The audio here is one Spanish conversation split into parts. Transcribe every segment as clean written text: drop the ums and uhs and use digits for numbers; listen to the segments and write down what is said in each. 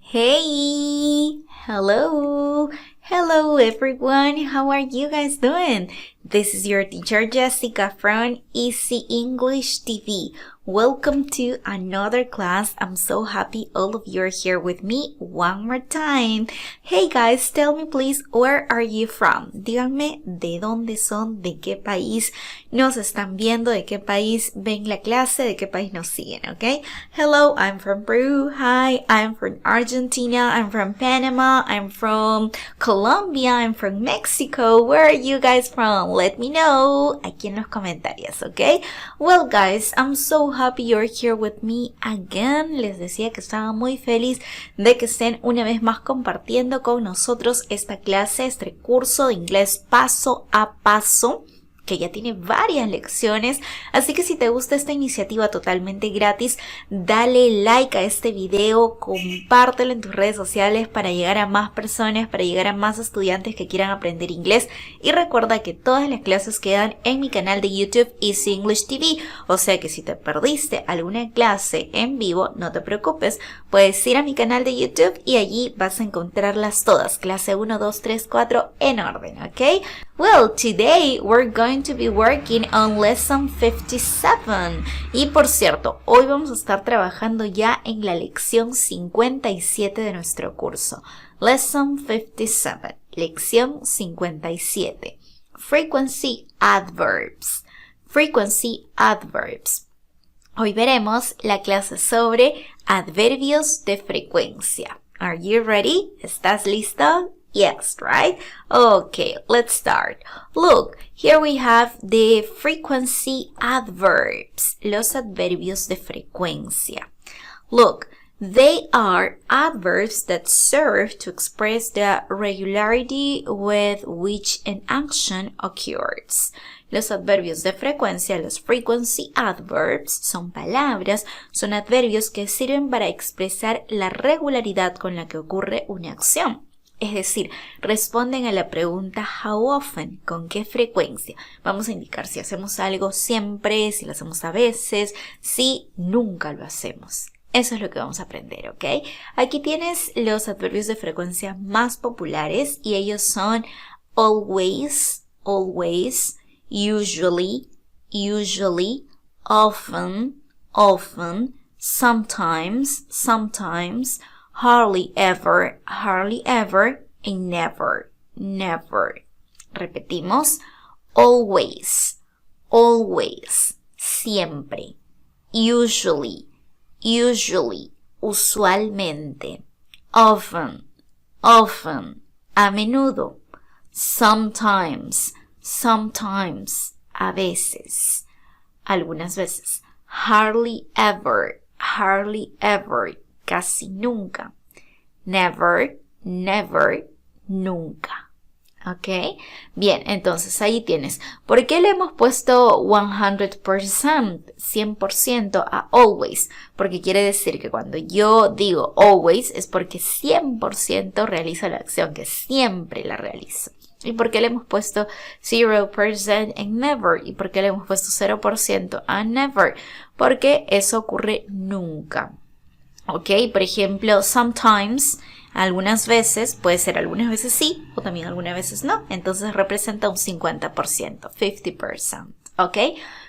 Hey, hello everyone, how are you guys doing? This is your teacher Jessica from Easy English TV. Welcome to another class. I'm so happy all of you are here with me one more time. Hey guys, tell me please, where are you from? Díganme de dónde son, de qué país nos están viendo, de qué país ven la clase, de qué país nos siguen, ¿ok? Hello, I'm from Peru. Hi, I'm from Argentina. I'm from Panama. I'm from Colombia. I'm from Mexico. Where are you guys from? Let me know aquí en los comentarios, ¿ok? Well guys, I'm so happy you're here with me again. Les decía que estaba muy feliz de que estén una vez más compartiendo con nosotros esta clase, este curso de inglés paso a paso, que ya tiene varias lecciones, así que si te gusta esta iniciativa totalmente gratis, dale like a este video, compártelo en tus redes sociales para llegar a más personas, para llegar a más estudiantes que quieran aprender inglés, y recuerda que todas las clases quedan en mi canal de YouTube Easy English TV, o sea que si te perdiste alguna clase en vivo, no te preocupes, puedes ir a mi canal de YouTube y allí vas a encontrarlas todas, clase 1, 2, 3, 4 en orden, ¿ok? Well, today we're going to be working on lesson 57. Y por cierto, hoy vamos a estar trabajando ya en la lección 57 de nuestro curso. Lesson 57, lección 57. Frequency adverbs. Frequency adverbs. Hoy veremos la clase sobre adverbios de frecuencia. Are you ready? ¿Estás listo? Yes, right? Okay, let's start. Look, here we have the frequency adverbs, los adverbios de frecuencia. Look, they are adverbs that serve to express the regularity with which an action occurs. Los adverbios de frecuencia, los frequency adverbs, son palabras, son adverbios que sirven para expresar la regularidad con la que ocurre una acción. Es decir, responden a la pregunta how often, con qué frecuencia. Vamos a indicar si hacemos algo siempre, si lo hacemos a veces, si nunca lo hacemos. Eso es lo que vamos a aprender, ¿ok? Aquí tienes los adverbios de frecuencia más populares y ellos son always, always, usually, usually, often, often, sometimes, sometimes, hardly ever, and never, never. Repetimos, always, always, siempre, usually, usually, usualmente, often, often, a menudo, sometimes, sometimes, a veces, algunas veces, hardly ever, casi nunca. Never, never, nunca. ¿Ok? Bien, entonces ahí tienes. ¿Por qué le hemos puesto 100%, 100% a always? Porque quiere decir que cuando yo digo always es porque 100% realizo la acción, que siempre la realizo. ¿Y por qué le hemos puesto 0% en never? ¿Y por qué le hemos puesto 0% a never? Porque eso ocurre nunca. Ok, por ejemplo, sometimes, algunas veces, puede ser algunas veces sí, o también algunas veces no. Entonces representa un 50%, 50%. Ok,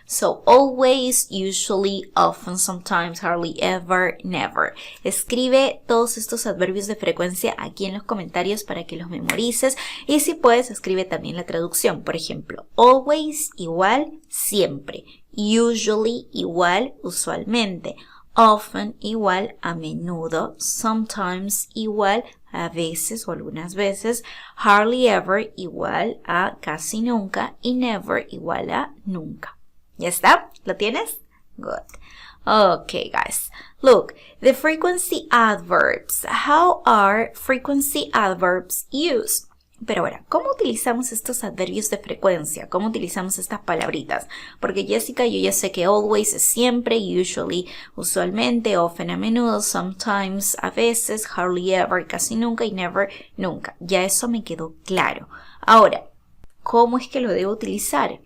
so always, usually, often, sometimes, hardly ever, never. Escribe todos estos adverbios de frecuencia aquí en los comentarios para que los memorices. Y si puedes, escribe también la traducción. Por ejemplo, always igual siempre. Usually igual usualmente. Often igual a menudo, sometimes igual a veces o algunas veces, hardly ever igual a casi nunca y never igual a nunca. ¿Ya está? ¿Lo tienes? Good. Okay, guys. Look, the frequency adverbs. How are frequency adverbs used? Pero ahora, ¿cómo utilizamos estos adverbios de frecuencia? ¿Cómo utilizamos estas palabritas? Porque Jessica, yo ya sé que always es siempre, usually, usualmente, often a menudo, sometimes a veces, hardly ever, casi nunca y never, nunca. Ya eso me quedó claro. Ahora, ¿cómo es que lo debo utilizar?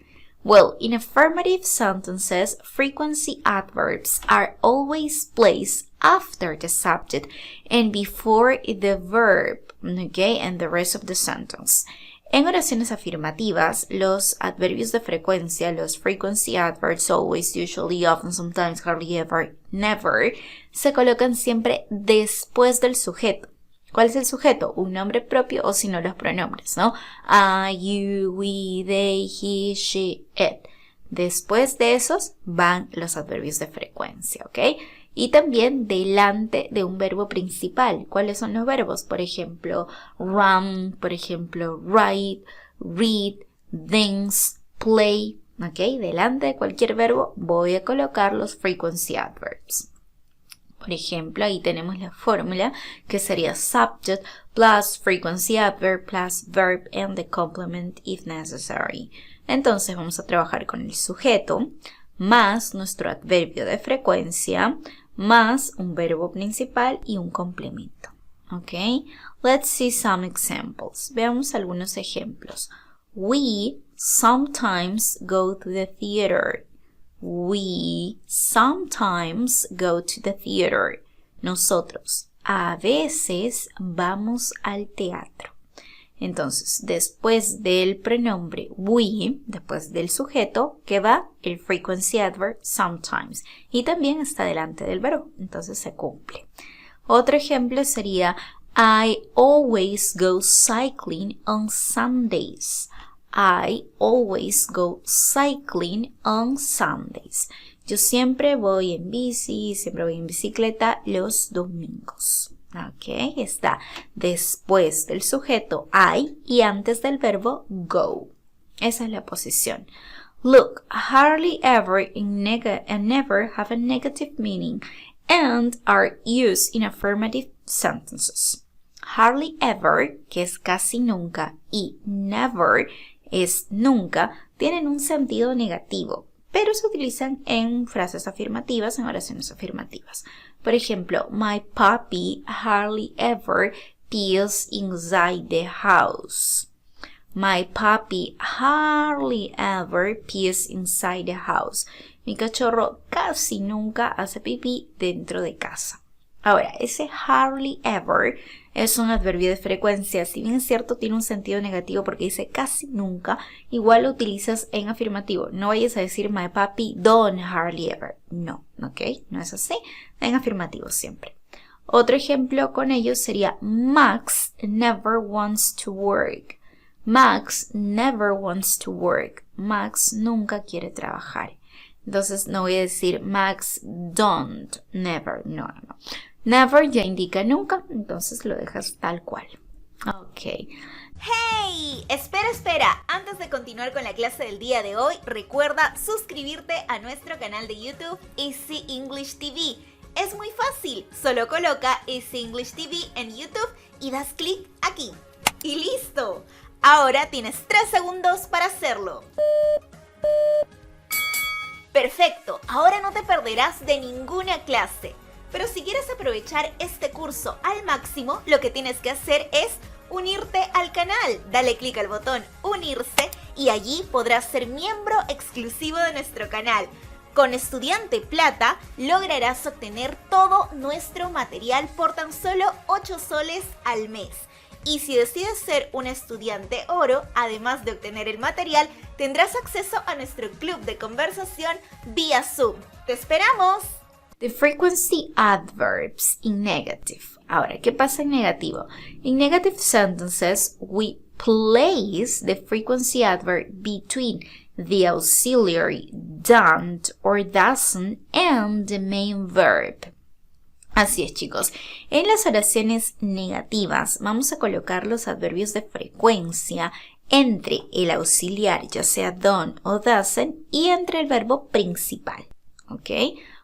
Well, in affirmative sentences, frequency adverbs are always placed after the subject and before the verb, okay, and the rest of the sentence. En oraciones afirmativas, los adverbios de frecuencia, los frequency adverbs, always, usually, often, sometimes, hardly ever, never, se colocan siempre después del sujeto. ¿Cuál es el sujeto? Un nombre propio o si no los pronombres, ¿no? I, you, we, they, he, she, it. Después de esos van los adverbios de frecuencia, ¿ok? Y también delante de un verbo principal. ¿Cuáles son los verbos? Por ejemplo, run, por ejemplo, write, read, dance, play, ¿ok? Delante de cualquier verbo voy a colocar los frequency adverbs. Por ejemplo, ahí tenemos la fórmula que sería subject plus frequency adverb plus verb and the complement if necessary. Entonces vamos a trabajar con el sujeto más nuestro adverbio de frecuencia más un verbo principal y un complemento. ¿Ok? Let's see some examples. Veamos algunos ejemplos. We sometimes go to the theater. We sometimes go to the theater. Nosotros a veces vamos al teatro. Entonces, después del pronombre we, después del sujeto, ¿qué va? El frequency adverb sometimes. Y también está delante del verbo, entonces se cumple. Otro ejemplo sería I always go cycling on Sundays. I always go cycling on Sundays. Yo siempre voy en bici, siempre voy en bicicleta los domingos. Ok, está después del sujeto I y antes del verbo go. Esa es la posición. Look, hardly ever and never have a negative meaning and are used in affirmative sentences. Hardly ever, que es casi nunca, y never es nunca, tienen un sentido negativo, pero se utilizan en frases afirmativas, en oraciones afirmativas. Por ejemplo, my puppy hardly ever pees inside the house. My puppy hardly ever pees inside the house. Mi cachorro casi nunca hace pipí dentro de casa. Ahora, ese hardly ever es un adverbio de frecuencia. Si bien es cierto, tiene un sentido negativo porque dice casi nunca, igual lo utilizas en afirmativo. No vayas a decir my puppy don't hardly ever. No, ¿ok? No es así. En afirmativo siempre. Otro ejemplo con ello sería Max never wants to work. Max never wants to work. Max nunca quiere trabajar. Entonces no voy a decir Max don't, never, no. Never ya indica nunca, entonces lo dejas tal cual. Ok. ¡Hey! Espera. Antes de continuar con la clase del día de hoy, recuerda suscribirte a nuestro canal de YouTube Easy English TV. Es muy fácil, solo coloca Easy English TV en YouTube y das clic aquí. ¡Y listo! Ahora tienes 3 segundos para hacerlo. Perfecto, ahora no te perderás de ninguna clase. Pero si quieres aprovechar este curso al máximo, lo que tienes que hacer es unirte al canal. Dale clic al botón unirse y allí podrás ser miembro exclusivo de nuestro canal. Con Estudiante Plata lograrás obtener todo nuestro material por tan solo 8 soles al mes. Y si decides ser un estudiante oro, además de obtener el material, tendrás acceso a nuestro club de conversación vía Zoom. ¡Te esperamos! The frequency adverbs in negative. Ahora, ¿qué pasa en negativo? In negative sentences, we place the frequency adverb between the auxiliary don't or doesn't and the main verb. Así es, chicos. En las oraciones negativas vamos a colocar los adverbios de frecuencia entre el auxiliar, ya sea don't o doesn't, y entre el verbo principal. ¿Ok?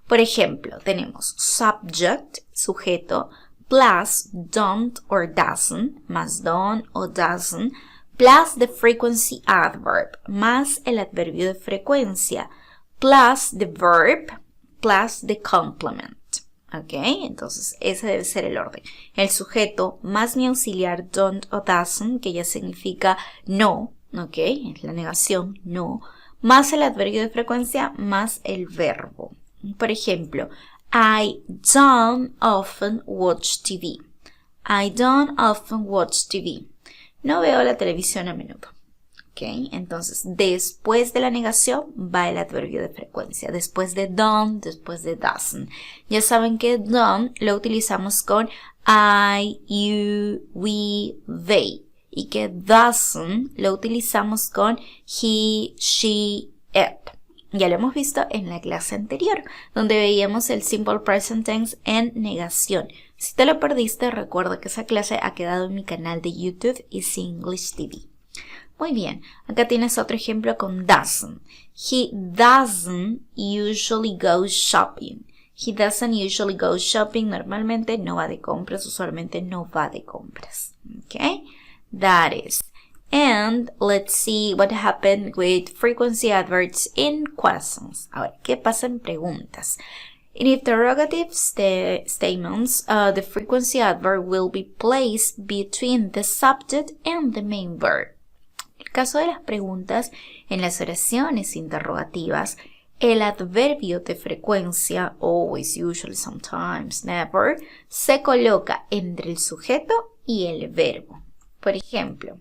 Por ejemplo, tenemos subject, sujeto, plus don't or doesn't, más don't o doesn't, plus the frequency adverb, más el adverbio de frecuencia, plus the verb, plus the complement. ¿Ok? Entonces, ese debe ser el orden. El sujeto más mi auxiliar don't o doesn't, que ya significa no, ¿ok? Es la negación, no. más el adverbio de frecuencia más el verbo. Por ejemplo, I don't often watch TV. I don't often watch TV. No veo la televisión a menudo. ¿Ok? Entonces, después de la negación va el adverbio de frecuencia. Después de don't, después de doesn't. Ya saben que don't lo utilizamos con I, you, we, they. Y que doesn't lo utilizamos con he, she, it. Ya lo hemos visto en la clase anterior, donde veíamos el simple present tense en negación. Si te lo perdiste, recuerda que esa clase ha quedado en mi canal de YouTube Easy English TV. Muy bien, acá tienes otro ejemplo con doesn't. He doesn't usually go shopping. He doesn't usually go shopping. Normalmente no va de compras, usualmente no va de compras. Okay, that is. And let's see what happened with frequency adverbs in questions. Ahora, ¿qué pasa en preguntas? In interrogative statements, the frequency adverb will be placed between the subject and the main verb. En el caso de las preguntas, en las oraciones interrogativas, el adverbio de frecuencia, always, usually, sometimes, never, se coloca entre el sujeto y el verbo. Por ejemplo,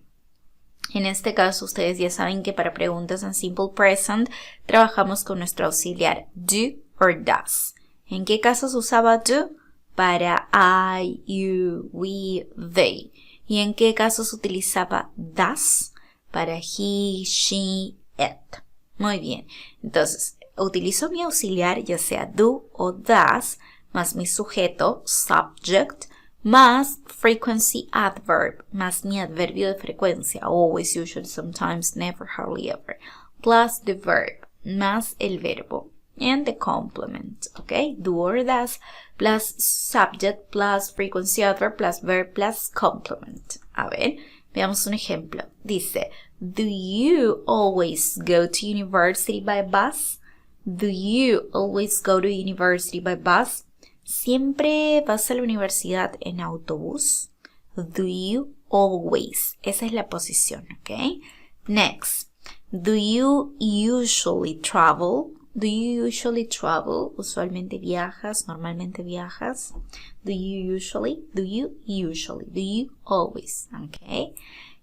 en este caso, ustedes ya saben que para preguntas en simple present trabajamos con nuestro auxiliar do or does. ¿En qué casos usaba do? Para I, you, we, they. ¿Y en qué casos utilizaba does? Para he, she, it. Muy bien. Entonces, utilizo mi auxiliar, ya sea do o does, más mi sujeto, subject, más frequency adverb, más mi adverbio de frecuencia, always, usually, sometimes, never, hardly ever, plus the verb, más el verbo, and the complement, okay? Do or does, plus subject, plus frequency adverb, plus verb, plus complement. A ver, veamos un ejemplo. Dice, do you always go to university by bus? Do you always go to university by bus? ¿Siempre vas a la universidad en autobús? Do you always? Esa es la posición, ¿ok? Next. Do you usually travel? Do you usually travel? Usualmente viajas, normalmente viajas. Do you usually? Do you usually? Do you always? Okay.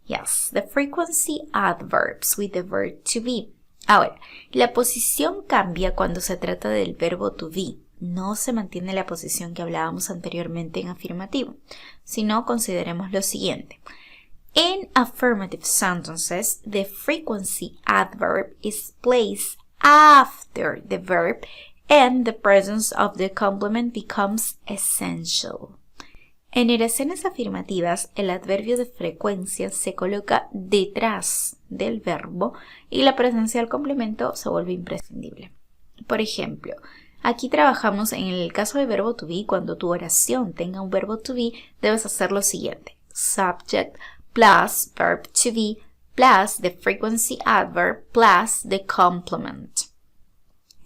Yes, the frequency adverbs with the verb to be. Ahora, la posición cambia cuando se trata del verbo to be. No se mantiene la posición que hablábamos anteriormente en afirmativo, sino consideremos lo siguiente. In affirmative sentences, the frequency adverb is placed after the verb and the presence of the complement becomes essential. En oraciones afirmativas, el adverbio de frecuencia se coloca detrás del verbo y la presencia del complemento se vuelve imprescindible. Por ejemplo, aquí trabajamos en el caso de verbo to be. Cuando tu oración tenga un verbo to be, debes hacer lo siguiente. Subject plus verb to be plus the frequency adverb plus the complement.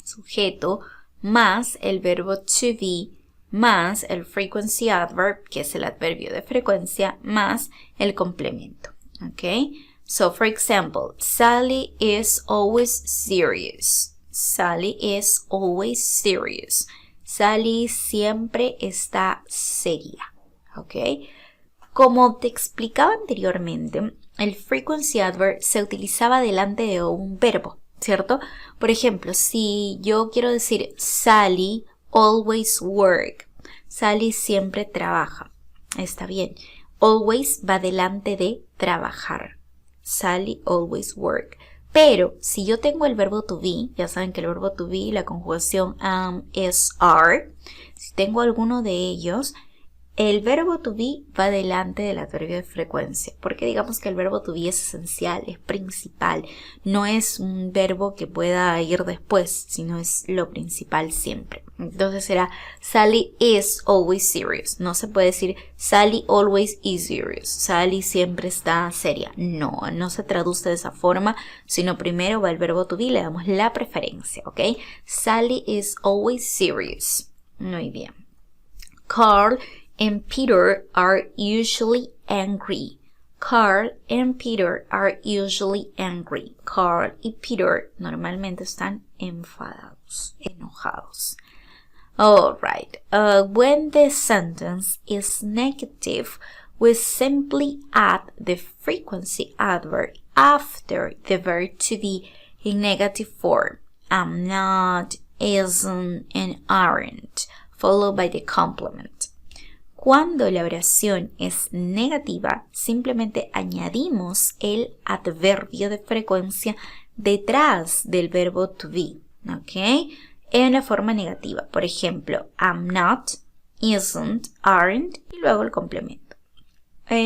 Sujeto más el verbo to be más el frequency adverb, que es el adverbio de frecuencia, más el complemento. Okay? So, for example, Sally is always serious. Sally is always serious. Sally siempre está seria. Okay? Como te explicaba anteriormente, el frequency adverb se utilizaba delante de un verbo, ¿cierto? Por ejemplo, si yo quiero decir Sally always work. Sally siempre trabaja. Está bien. Always va delante de trabajar. Sally always work. Pero si yo tengo el verbo to be, ya saben que el verbo to be, la conjugación am, is, are, si tengo alguno de ellos, el verbo to be va delante del adverbio de frecuencia, porque digamos que el verbo to be es esencial, es principal, no es un verbo que pueda ir después, sino es lo principal siempre. Entonces será Sally is always serious. No se puede decir Sally always is serious. Sally siempre está seria. No, no se traduce de esa forma, sino primero va el verbo to be, le damos la preferencia, ¿ok? Sally is always serious. Muy bien. Carl and Peter are usually angry. Carl and Peter are usually angry. Carl y Peter normalmente están enfadados, enojados. Alright, when the sentence is negative, we simply add the frequency adverb after the verb to be in negative form. I'm not, isn't, and aren't, followed by the complement. Cuando la oración es negativa, simplemente añadimos el adverbio de frecuencia detrás del verbo to be, ¿ok? En la forma negativa. Por ejemplo, I'm not, isn't, aren't, y luego el complemento.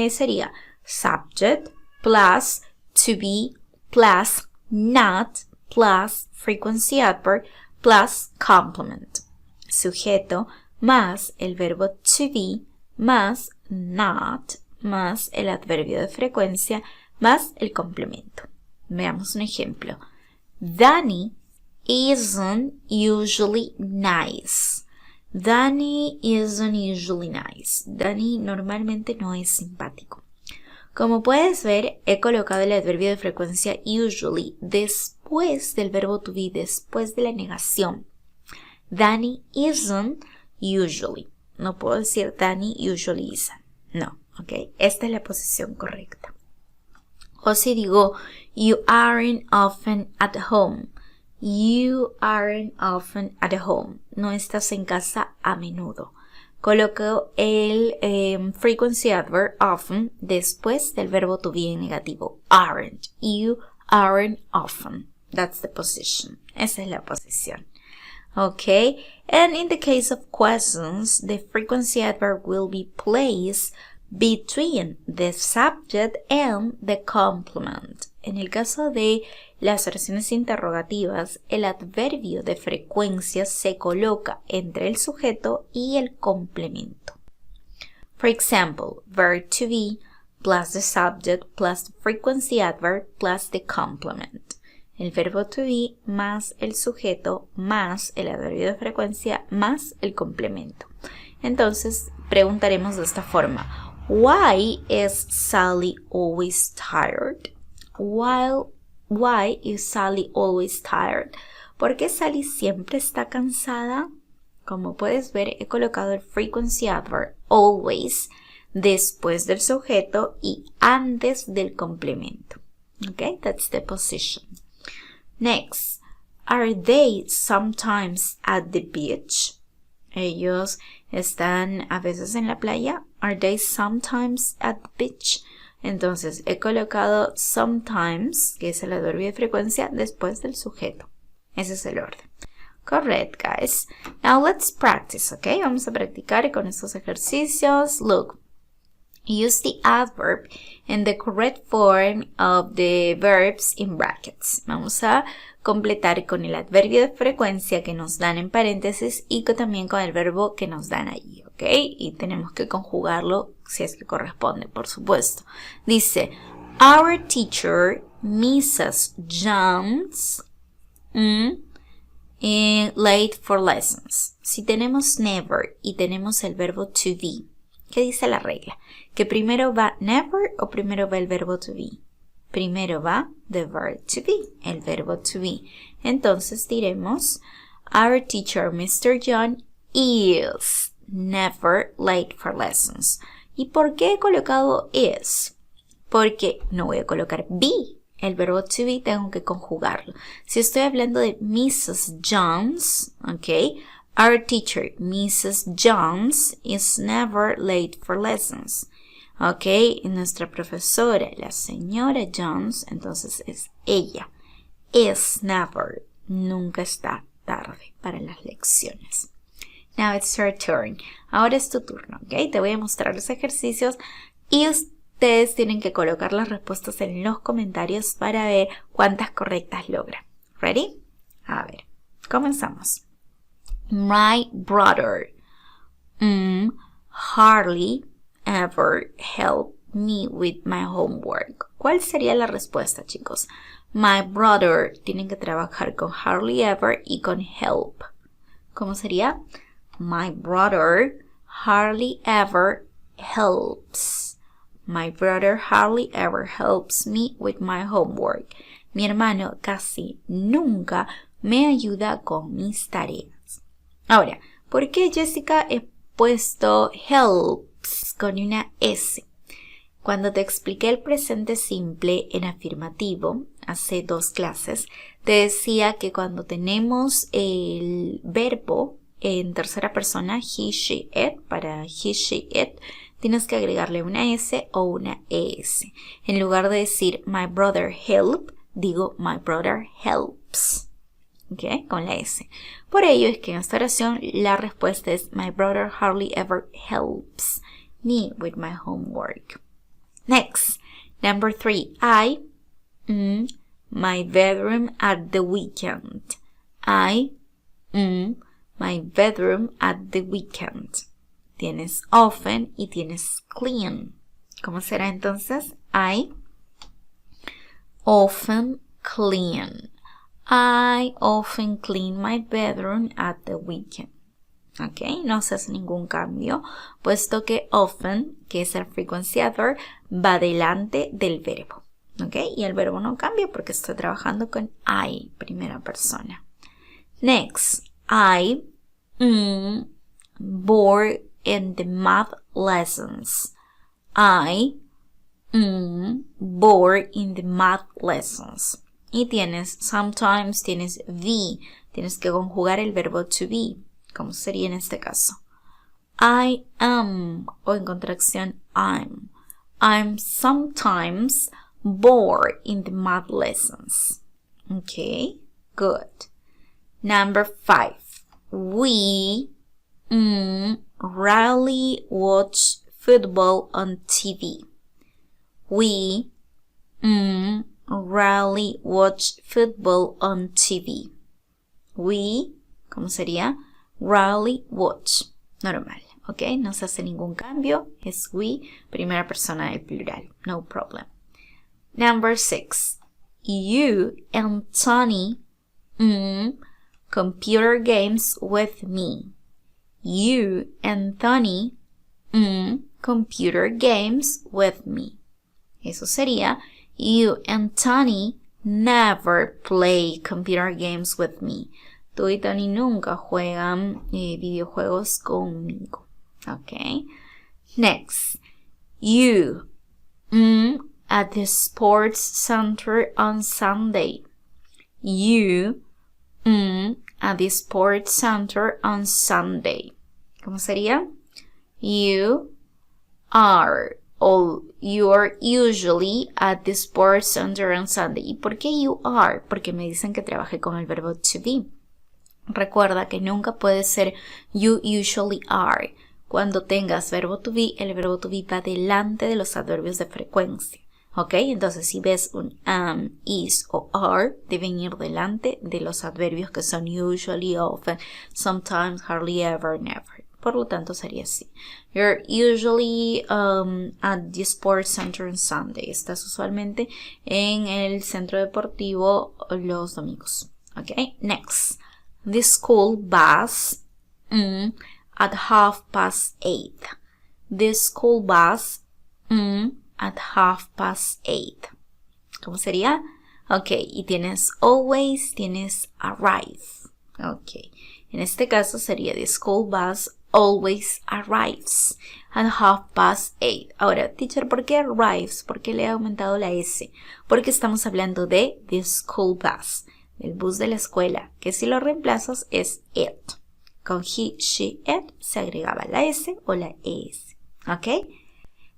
Sería subject plus to be plus not plus frequency adverb plus complement. Sujeto más el verbo to be más not más el adverbio de frecuencia más el complemento. Veamos un ejemplo. Danny isn't usually nice. Danny isn't usually nice. Danny normalmente no es simpático. Como puedes ver, he colocado el adverbio de frecuencia usually después del verbo to be, después de la negación. Danny isn't usually. No puedo decir Danny usually isn't. No, ¿ok? Esta es la posición correcta. O si digo, you aren't often at home. You aren't often at home. No estás en casa a menudo. Coloco el frequency adverb often después del verbo to be en negativo. Aren't. You aren't often. That's the position. Esa es la posición. Okay. And in the case of questions, the frequency adverb will be placed between the subject and the complement. En el caso de las oraciones interrogativas, el adverbio de frecuencia se coloca entre el sujeto y el complemento. For example, verb to be plus the subject plus the frequency adverb plus the complement. El verbo to be más el sujeto más el adverbio de frecuencia más el complemento. Entonces, preguntaremos de esta forma. Why is Sally always tired? Why is Sally always tired? ¿Por qué Sally siempre está cansada? Como puedes ver, he colocado el frequency adverb always después del sujeto y antes del complemento. Okay, that's the position. Next, are they sometimes at the beach? Ellos están a veces en la playa. Are they sometimes at the beach? Entonces, he colocado sometimes, que es el adverbio de frecuencia, después del sujeto. Ese es el orden. Correct, guys. Now, let's practice, ¿ok? Vamos a practicar con estos ejercicios. Look, use the adverb in the correct form of the verbs in brackets. Vamos a completar con el adverbio de frecuencia que nos dan en paréntesis y también con el verbo que nos dan allí, ¿ok? Y tenemos que conjugarlo si es que corresponde, por supuesto. Dice, our teacher, Mrs. Jones, late for lessons. Si tenemos never y tenemos el verbo to be, ¿qué dice la regla? ¿Que primero va never o primero va el verbo to be? Primero va the verb to be, el verbo to be. Entonces diremos, our teacher, Mr. John, is never late for lessons. ¿Y por qué he colocado is? Porque no voy a colocar be. El verbo to be tengo que conjugarlo. Si estoy hablando de Mrs. Jones, ¿ok? Our teacher, Mrs. Jones, is never late for lessons. Ok, y nuestra profesora, la señora Jones, entonces es ella. Is never, nunca está tarde para las lecciones. Now it's your turn. Ahora es tu turno, ok. Te voy a mostrar los ejercicios y ustedes tienen que colocar las respuestas en los comentarios para ver cuántas correctas logran. ¿Ready? A ver, comenzamos. My brother hardly ever help me with my homework. ¿Cuál sería la respuesta, chicos? My brother, tienen que trabajar con hardly ever y con help. ¿Cómo sería? My brother hardly ever helps My brother hardly ever helps me with my homework. Mi hermano casi nunca me ayuda con mis tareas. Ahora, ¿por qué, Jessica, he puesto helps con una S? Cuando te expliqué el presente simple en afirmativo, hace 2 clases, te decía que cuando tenemos el verbo en tercera persona, he, she, it, para he, she, it, tienes que agregarle una S o una ES. En lugar de decir my brother help, digo my brother helps. ¿Ok? Con la S. Por ello es que en esta oración la respuesta es my brother hardly ever helps me with my homework. Next, number 3. My bedroom at the weekend. My bedroom at the weekend. Tienes often y tienes clean. ¿Cómo será entonces? I often clean. I often clean my bedroom at the weekend. ¿Ok? No se hace ningún cambio, puesto que often, que es el frequency adverb, va delante del verbo. ¿Ok? Y el verbo no cambia porque estoy trabajando con I, primera persona. Next, I bored in the math lessons. I bored in the math lessons. Y tienes sometimes, tienes be. Tienes que conjugar el verbo to be. ¿Cómo sería en este caso? I am, o en contracción I'm. I'm sometimes bored in the math lessons. Okay, good. Number 5. We rarely watch football on TV. We rarely watch football on TV. We, ¿cómo sería? Rarely watch. Normal, ¿ok? No se hace ningún cambio. Es we, primera persona del plural. No problem. Number 6. You and Tony computer games with me. You and Tony computer games with me. Eso sería you and Tony never play computer games with me. Tú y Tony nunca juegan videojuegos conmigo. Okay. Next. You at the sports center on Sunday. You at the sports center on Sunday. ¿Cómo sería? You are usually at the sports center on Sunday. ¿Y por qué you are? Porque me dicen que trabajé con el verbo to be. Recuerda que nunca puede ser you usually are. Cuando tengas verbo to be, el verbo to be va delante de los adverbios de frecuencia. ¿Ok? Entonces si ves un am, is o are, deben ir delante de los adverbios que son usually, often, sometimes, hardly ever, never. Por lo tanto sería así. You're usually at the sports center on Sunday. Estás usualmente en el centro deportivo los domingos. ¿Ok? Next. The school bus at 8:30. The school bus at 8:30. ¿Cómo sería? Ok, y tienes always, tienes arrive. Ok, en este caso sería the school bus always arrives at 8:30. Ahora, teacher, ¿por qué arrives? ¿Por qué le he aumentado la S? Porque estamos hablando de the school bus, el bus de la escuela, que si lo reemplazas es it. Con he, she, it se agregaba la S o la ES. ¿Ok?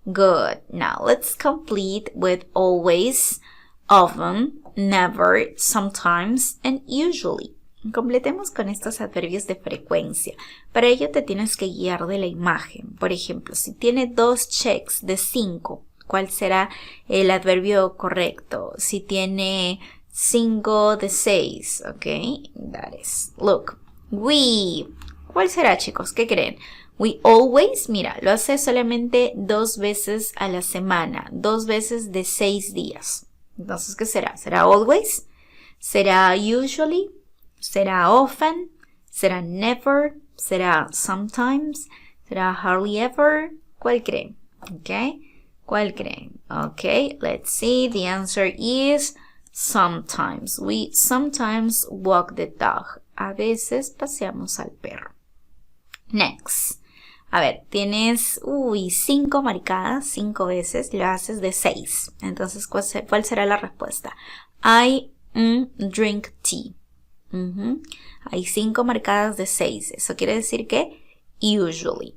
Good. Now let's complete with always, often, never, sometimes, and usually. Completemos con estos adverbios de frecuencia. Para ello te tienes que guiar de la imagen. Por ejemplo, si tiene 2 checks de 5, ¿cuál será el adverbio correcto? Si tiene 5 de 6, ¿ok? That is, look, we. ¿Cuál será, chicos? ¿Qué creen? We always, mira, lo hace solamente 2 veces a la semana, 2 veces de 6 días. Entonces, ¿qué será? ¿Será always? ¿Será usually? ¿Será often? ¿Será never? ¿Será sometimes? ¿Será hardly ever? ¿Cuál creen? ¿Ok? ¿Cuál creen? Okay, let's see. The answer is sometimes. We sometimes walk the dog. A veces paseamos al perro. Next. A ver, tienes 5 marcadas, 5 veces, lo haces de 6. Entonces, ¿cuál será la respuesta? I drink tea. Hay 5 marcadas de 6. Eso quiere decir que usually,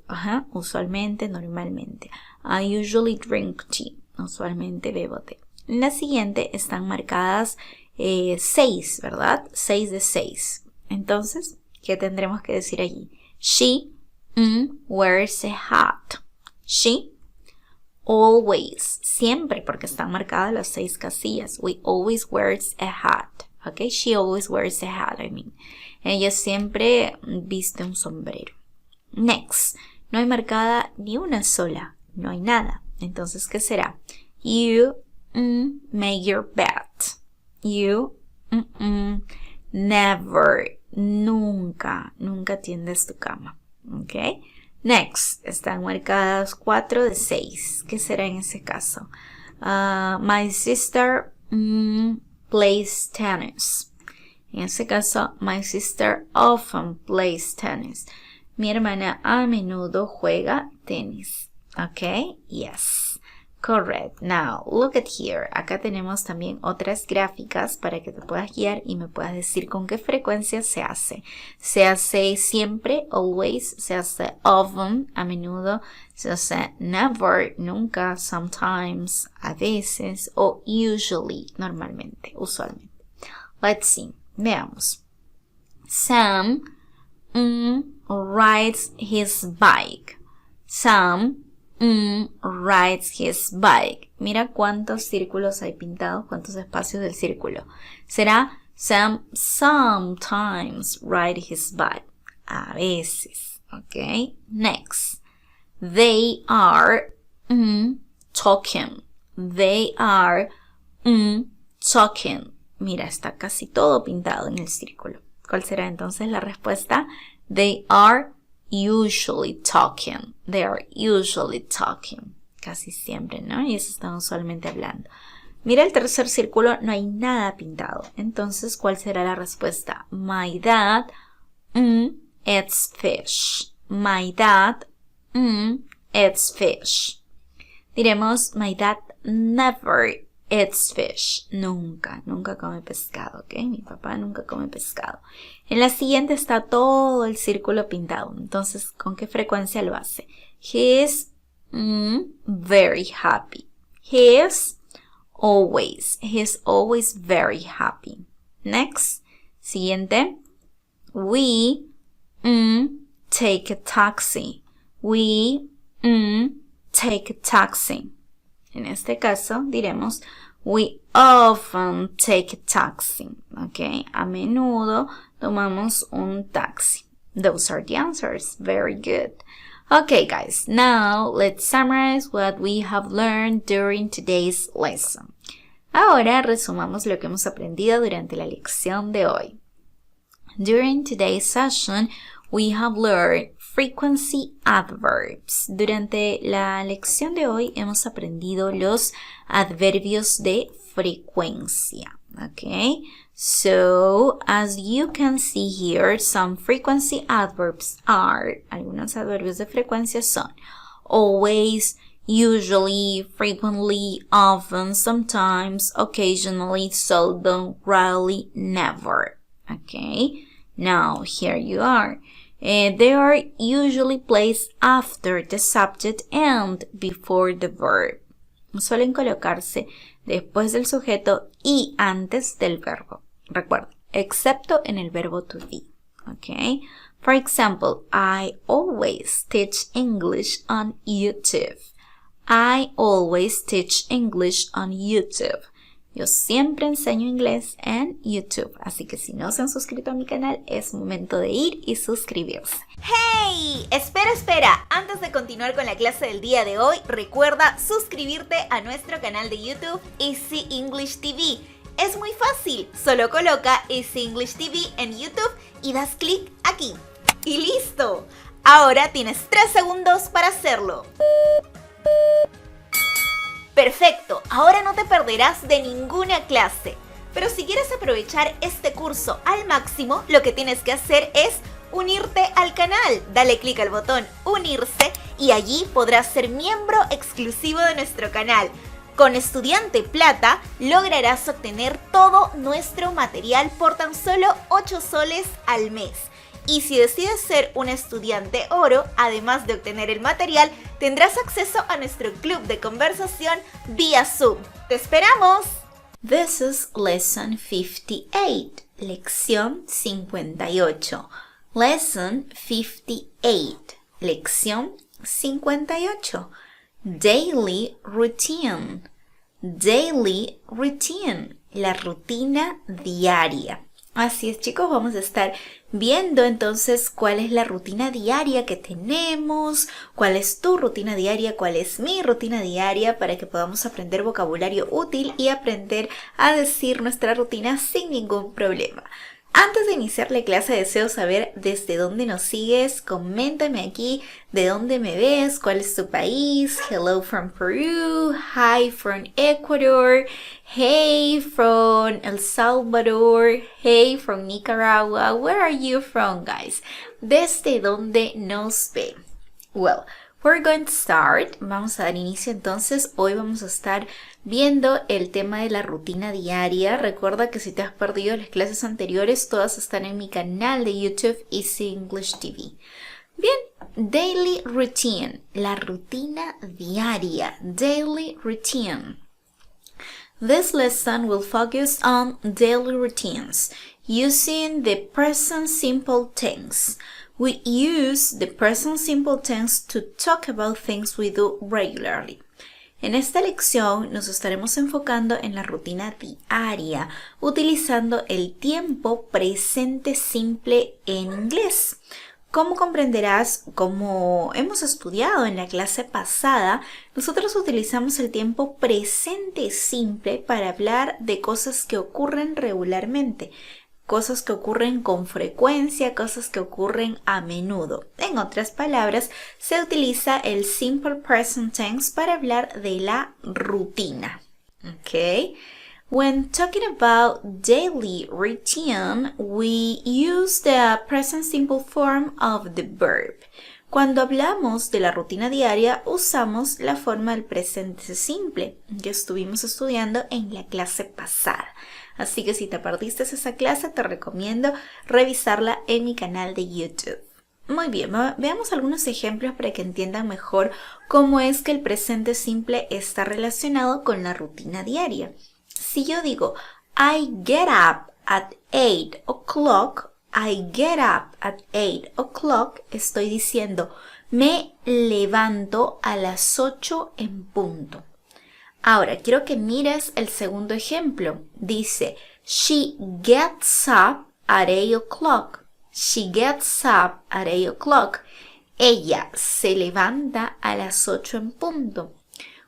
usualmente, normalmente. I usually drink tea. Usualmente bebo té. En la siguiente están marcadas 6, ¿verdad? 6 de 6. Entonces, ¿qué tendremos que decir allí? She wears a hat. She always, siempre, porque están marcadas las 6 casillas. We always wears a hat. Okay, she always wears a hat, Ella siempre viste un sombrero. Next, no hay marcada ni una sola. No hay nada. Entonces, ¿qué será? You make your bed. You never, nunca tiendes tu cama. Ok. Next, están marcadas 4 de 6. ¿Qué será en ese caso? My sister plays tennis. En ese caso, my sister often plays tennis. Mi hermana a menudo juega tenis. Ok, yes. Correct. Now, look at here. Acá tenemos también otras gráficas para que te puedas guiar y me puedas decir con qué frecuencia se hace. Se hace siempre, always. Se hace often, a menudo. Se hace never, nunca, sometimes, a veces. O usually, normalmente, usualmente. Let's see. Veamos. Sam rides his bike. Sam rides his bike. Mira cuántos círculos hay pintados, cuántos espacios del círculo. Será Sam sometimes rides his bike. A veces. Ok. Next. They are talking. They are talking. Mira, está casi todo pintado en el círculo. ¿Cuál será entonces la respuesta? They are usually talking. They are usually talking. Casi siempre, ¿no? Y eso están usualmente hablando. Mira el tercer círculo, no hay nada pintado. Entonces, ¿cuál será la respuesta? My dad eats fish. My dad eats fish. Diremos, my dad never eats fish. Nunca come pescado, ¿ok? Mi papá nunca come pescado. En la siguiente está todo el círculo pintado. Entonces, ¿con qué frecuencia lo hace? He is very happy. He is always very happy. Next, siguiente. We take a taxi. We take a taxi. En este caso diremos we often take a taxi. Okay, a menudo tomamos un taxi. Those are the answers. Very good. Okay, guys, now let's summarize what we have learned during today's lesson. Ahora resumamos lo que hemos aprendido durante la lección de hoy. During today's session, we have learned frequency adverbs. Durante la lección de hoy hemos aprendido los adverbios de frecuencia. Okay, so as you can see here, some frequency adverbs are, algunos adverbios de frecuencia son always, usually, frequently, often, sometimes, occasionally, seldom, rarely, never. Okay, now here you are. They are usually placed after the subject and before the verb. Suelen colocarse después del sujeto y antes del verbo. Recuerda, excepto en el verbo to be. Okay? For example, I always teach English on YouTube. I always teach English on YouTube. Yo siempre enseño inglés en YouTube, así que si no se han suscrito a mi canal, es momento de ir y suscribirse. ¡Hey! Espera, antes de continuar con la clase del día de hoy, recuerda suscribirte a nuestro canal de YouTube Easy English TV. Es muy fácil, solo coloca Easy English TV en YouTube y das clic aquí. ¡Y listo! Ahora tienes 3 segundos para hacerlo. Perfecto, ahora no te perderás de ninguna clase. Pero si quieres aprovechar este curso al máximo, lo que tienes que hacer es unirte al canal. Dale clic al botón unirse y allí podrás ser miembro exclusivo de nuestro canal. Con Estudiante Plata lograrás obtener todo nuestro material por tan solo 8 soles al mes. Y si decides ser un estudiante oro, además de obtener el material, tendrás acceso a nuestro club de conversación vía Zoom. ¡Te esperamos! This is lesson 58, lección 58. Lesson 58, lección 58. Daily routine. Daily routine, la rutina diaria. Así es, chicos, vamos a estar viendo entonces cuál es la rutina diaria que tenemos, cuál es tu rutina diaria, cuál es mi rutina diaria, para que podamos aprender vocabulario útil y aprender a decir nuestra rutina sin ningún problema. Antes de iniciar la clase deseo saber desde dónde nos sigues. Coméntame aquí de dónde me ves, cuál es tu país. Hello from Peru, hi from Ecuador, hey from El Salvador, hey from Nicaragua. Where are you from, guys? ¿Desde dónde nos ven? Well, we're going to start. Vamos a dar inicio entonces. Hoy vamos a estar viendo el tema de la rutina diaria. Recuerda que si te has perdido las clases anteriores, todas están en mi canal de YouTube Easy English TV. Bien, daily routine, la rutina diaria, daily routine. This lesson will focus on daily routines using the present simple tense. We use the present simple tense to talk about things we do regularly. En esta lección nos estaremos enfocando en la rutina diaria, utilizando el tiempo presente simple en inglés. Como comprenderás, como hemos estudiado en la clase pasada, nosotros utilizamos el tiempo presente simple para hablar de cosas que ocurren regularmente. Cosas que ocurren con frecuencia, cosas que ocurren a menudo. En otras palabras, se utiliza el simple present tense para hablar de la rutina. Okay? When talking about daily routine, we use the present simple form of the verb. Cuando hablamos de la rutina diaria, usamos la forma del presente simple que estuvimos estudiando en la clase pasada. Así que si te perdiste esa clase, te recomiendo revisarla en mi canal de YouTube. Muy bien, veamos algunos ejemplos para que entiendan mejor cómo es que el presente simple está relacionado con la rutina diaria. Si yo digo, I get up at 8 o'clock, I get up at 8 o'clock, estoy diciendo, me levanto a las 8 en punto. Ahora, quiero que mires el segundo ejemplo. Dice, she gets up at 8 o'clock. She gets up at 8 o'clock. Ella se levanta a las 8 en punto.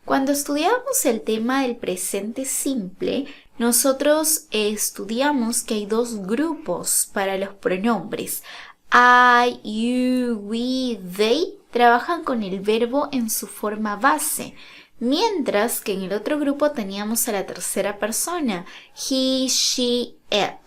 Cuando estudiamos el tema del presente simple, nosotros estudiamos que hay dos grupos para los pronombres. I, you, we, they trabajan con el verbo en su forma base. Mientras que en el otro grupo teníamos a la tercera persona, he, she, it.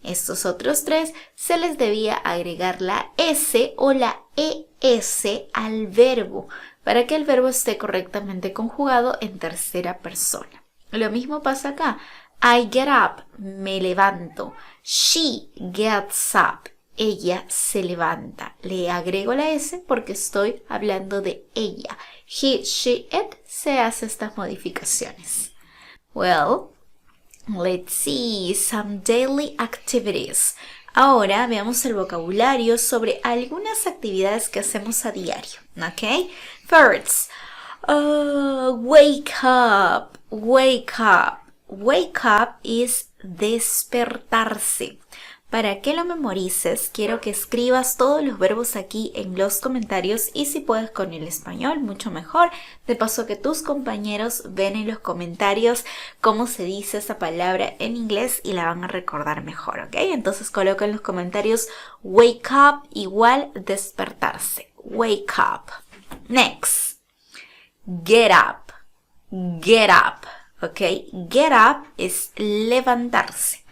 Estos otros tres se les debía agregar la S o la ES al verbo para que el verbo esté correctamente conjugado en tercera persona. Lo mismo pasa acá. I get up, me levanto. She gets up, ella se levanta. Le agrego la S porque estoy hablando de ella. He, she, it, se hace estas modificaciones. Well, let's see some daily activities. Ahora veamos el vocabulario sobre algunas actividades que hacemos a diario. ¿Ok? First, wake up, wake up. Wake up is despertarse. Para que lo memorices, quiero que escribas todos los verbos aquí en los comentarios y si puedes con el español, mucho mejor. De paso que tus compañeros ven en los comentarios cómo se dice esa palabra en inglés y la van a recordar mejor, ¿ok? Entonces coloca en los comentarios wake up igual despertarse. Wake up. Next. Get up. get up, ¿ok? Get up es levantarse.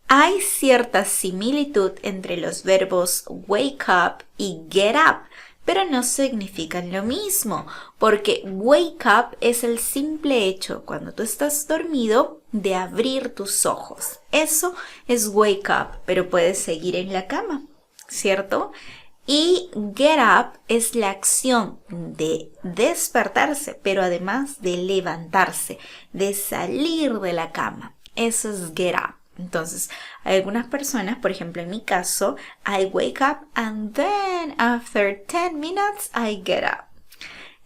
Hay cierta similitud entre los verbos wake up y get up, pero no significan lo mismo, porque wake up es el simple hecho, cuando tú estás dormido, de abrir tus ojos. Eso es wake up, pero puedes seguir en la cama, ¿cierto? Y get up es la acción de despertarse, pero además de levantarse, de salir de la cama. Eso es get up. Entonces, hay algunas personas, por ejemplo, en mi caso, I wake up and then after 10 minutes I get up.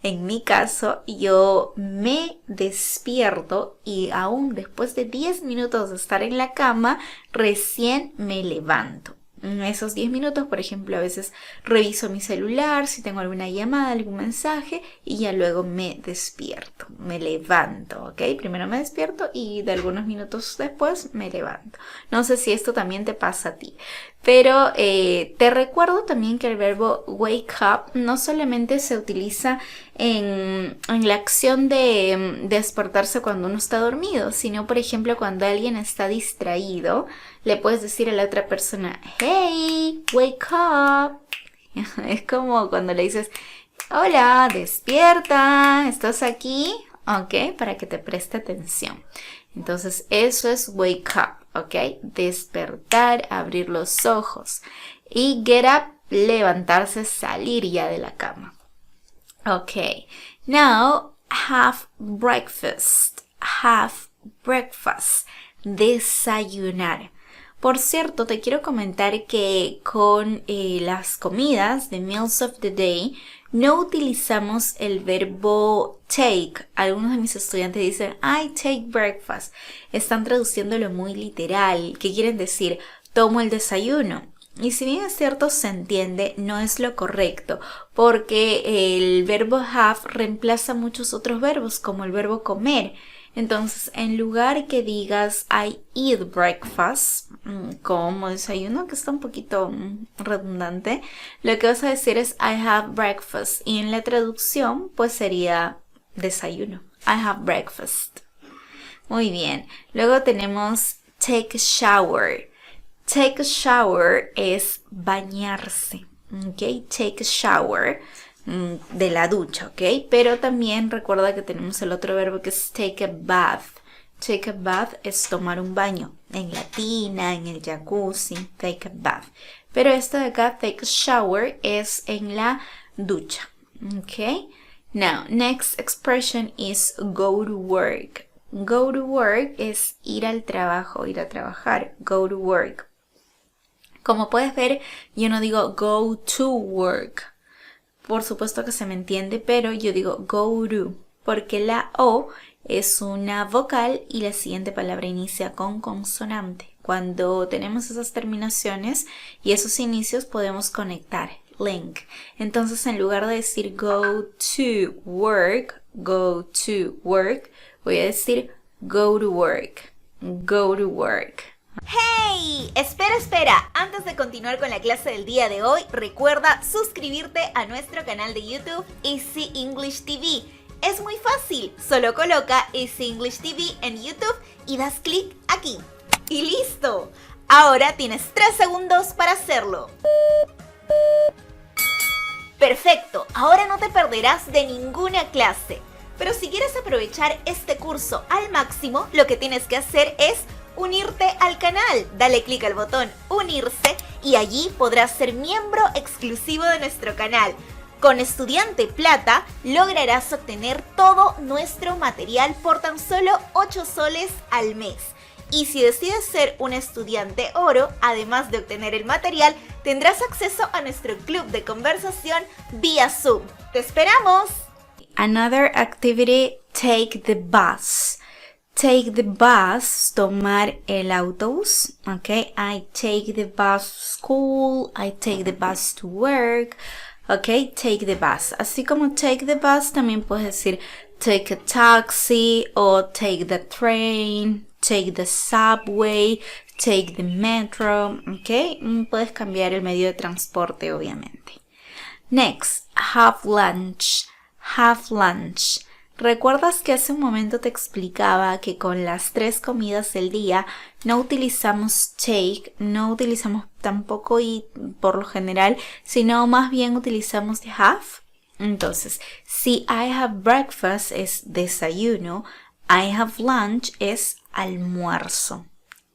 En mi caso, yo me despierto y aún después de 10 minutos de estar en la cama, recién me levanto. En esos 10 minutos, por ejemplo, a veces reviso mi celular, si tengo alguna llamada, algún mensaje, y ya luego me despierto, me levanto, ¿ok? Primero me despierto y de algunos minutos después me levanto. No sé si esto también te pasa a ti, pero te recuerdo también que el verbo wake up no solamente se utiliza en la acción de despertarse cuando uno está dormido, sino, por ejemplo, cuando alguien está distraído, le puedes decir a la otra persona, hey, wake up. Es como cuando le dices, hola, despierta, ¿estás aquí? Ok, para que te preste atención. Entonces, eso es wake up, ok, despertar, abrir los ojos. Y get up, levantarse, salir ya de la cama. Ok, now have breakfast, desayunar. Por cierto, te quiero comentar que con las comidas de Meals of the Day no utilizamos el verbo take. Algunos de mis estudiantes dicen, I take breakfast. Están traduciéndolo muy literal. ¿Qué quieren decir? Tomo el desayuno. Y si bien es cierto, se entiende, no es lo correcto, porque el verbo have reemplaza muchos otros verbos, como el verbo comer. Entonces, en lugar que digas I eat breakfast, como desayuno, que está un poquito redundante, lo que vas a decir es I have breakfast. Y en la traducción, pues sería desayuno. I have breakfast. Muy bien. Luego tenemos take a shower. Take a shower es bañarse. ¿Ok? Take a shower. De la ducha, ¿ok? Pero también recuerda que tenemos el otro verbo que es take a bath. Take a bath es tomar un baño en la tina, en el jacuzzi, take a bath. Pero esto de acá, take a shower, es en la ducha, ¿ok? Now, next expression is go to work. Go to work es ir al trabajo, ir a trabajar, go to work. Como puedes ver, yo no digo go to work. Por supuesto que se me entiende, pero yo digo go to, porque la O es una vocal y la siguiente palabra inicia con consonante. Cuando tenemos esas terminaciones y esos inicios podemos conectar, link. Entonces, en lugar de decir go to work, voy a decir go to work, go to work. ¡Hey! Espera. Antes de continuar con la clase del día de hoy, recuerda suscribirte a nuestro canal de YouTube Easy English TV. Es muy fácil, solo coloca Easy English TV en YouTube y das clic aquí. ¡Y listo! Ahora tienes 3 segundos para hacerlo. Perfecto, ahora no te perderás de ninguna clase. Pero si quieres aprovechar este curso al máximo, lo que tienes que hacer es unirte al canal. Dale clic al botón unirse y allí podrás ser miembro exclusivo de nuestro canal. Con Estudiante Plata lograrás obtener todo nuestro material por tan solo 8 soles al mes. Y si decides ser un estudiante oro, además de obtener el material, tendrás acceso a nuestro club de conversación vía Zoom. ¡Te esperamos! Another activity, take the bus. Take the bus, tomar el autobús, ok? I take the bus to school, I take the bus to work, ok? Take the bus. Así como take the bus, también puedes decir take a taxi o take the train, take the subway, take the metro, ok? Puedes cambiar el medio de transporte, obviamente. Next, have lunch. Have lunch. ¿Recuerdas que hace un momento te explicaba que con las 3 comidas del día no utilizamos take, no utilizamos tampoco eat por lo general, sino más bien utilizamos the have? Entonces, si I have breakfast es desayuno, I have lunch es almuerzo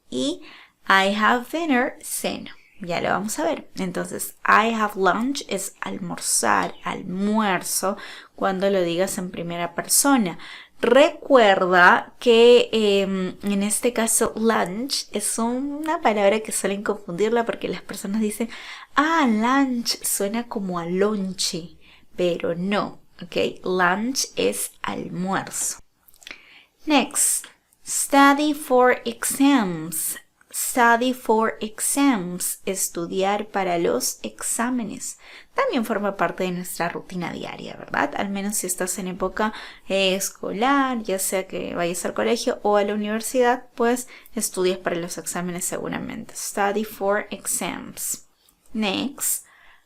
y I have dinner, cena. Ya lo vamos a ver. Entonces, I have lunch es almorzar, almuerzo, cuando lo digas en primera persona. Recuerda que en este caso lunch es una palabra que suelen confundirla porque las personas dicen, lunch suena como a lonche, pero no, ¿ok? Lunch es almuerzo. Next, study for exams. Study for exams, estudiar para los exámenes. También forma parte de nuestra rutina diaria, ¿verdad? Al menos si estás en época escolar, ya sea que vayas al colegio o a la universidad, pues estudias para los exámenes seguramente. Study for exams. Next,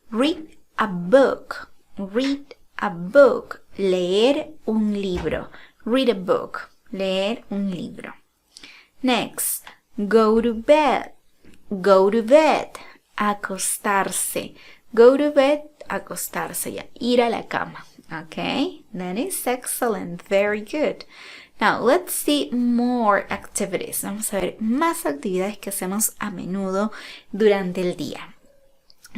read a book. Read a book. Leer un libro. Read a book. Leer un libro. Next, go to bed. Go to bed. Acostarse. Go to bed. Acostarse. Ya. Ir a la cama. Okay. That is excellent. Very good. Now, let's see more activities. Vamos a ver más actividades que hacemos a menudo durante el día.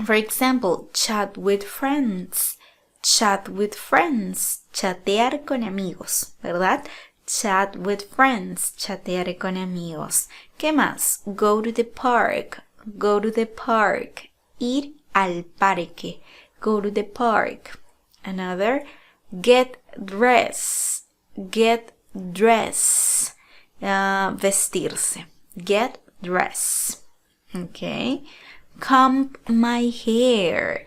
For example, chat with friends. Chat with friends. Chatear con amigos, ¿verdad? Chat with friends, chatear con amigos. ¿Qué más? Go to the park, go to the park. Ir al parque, go to the park. Another, get dressed, vestirse, get dressed. Okay. Comb my hair,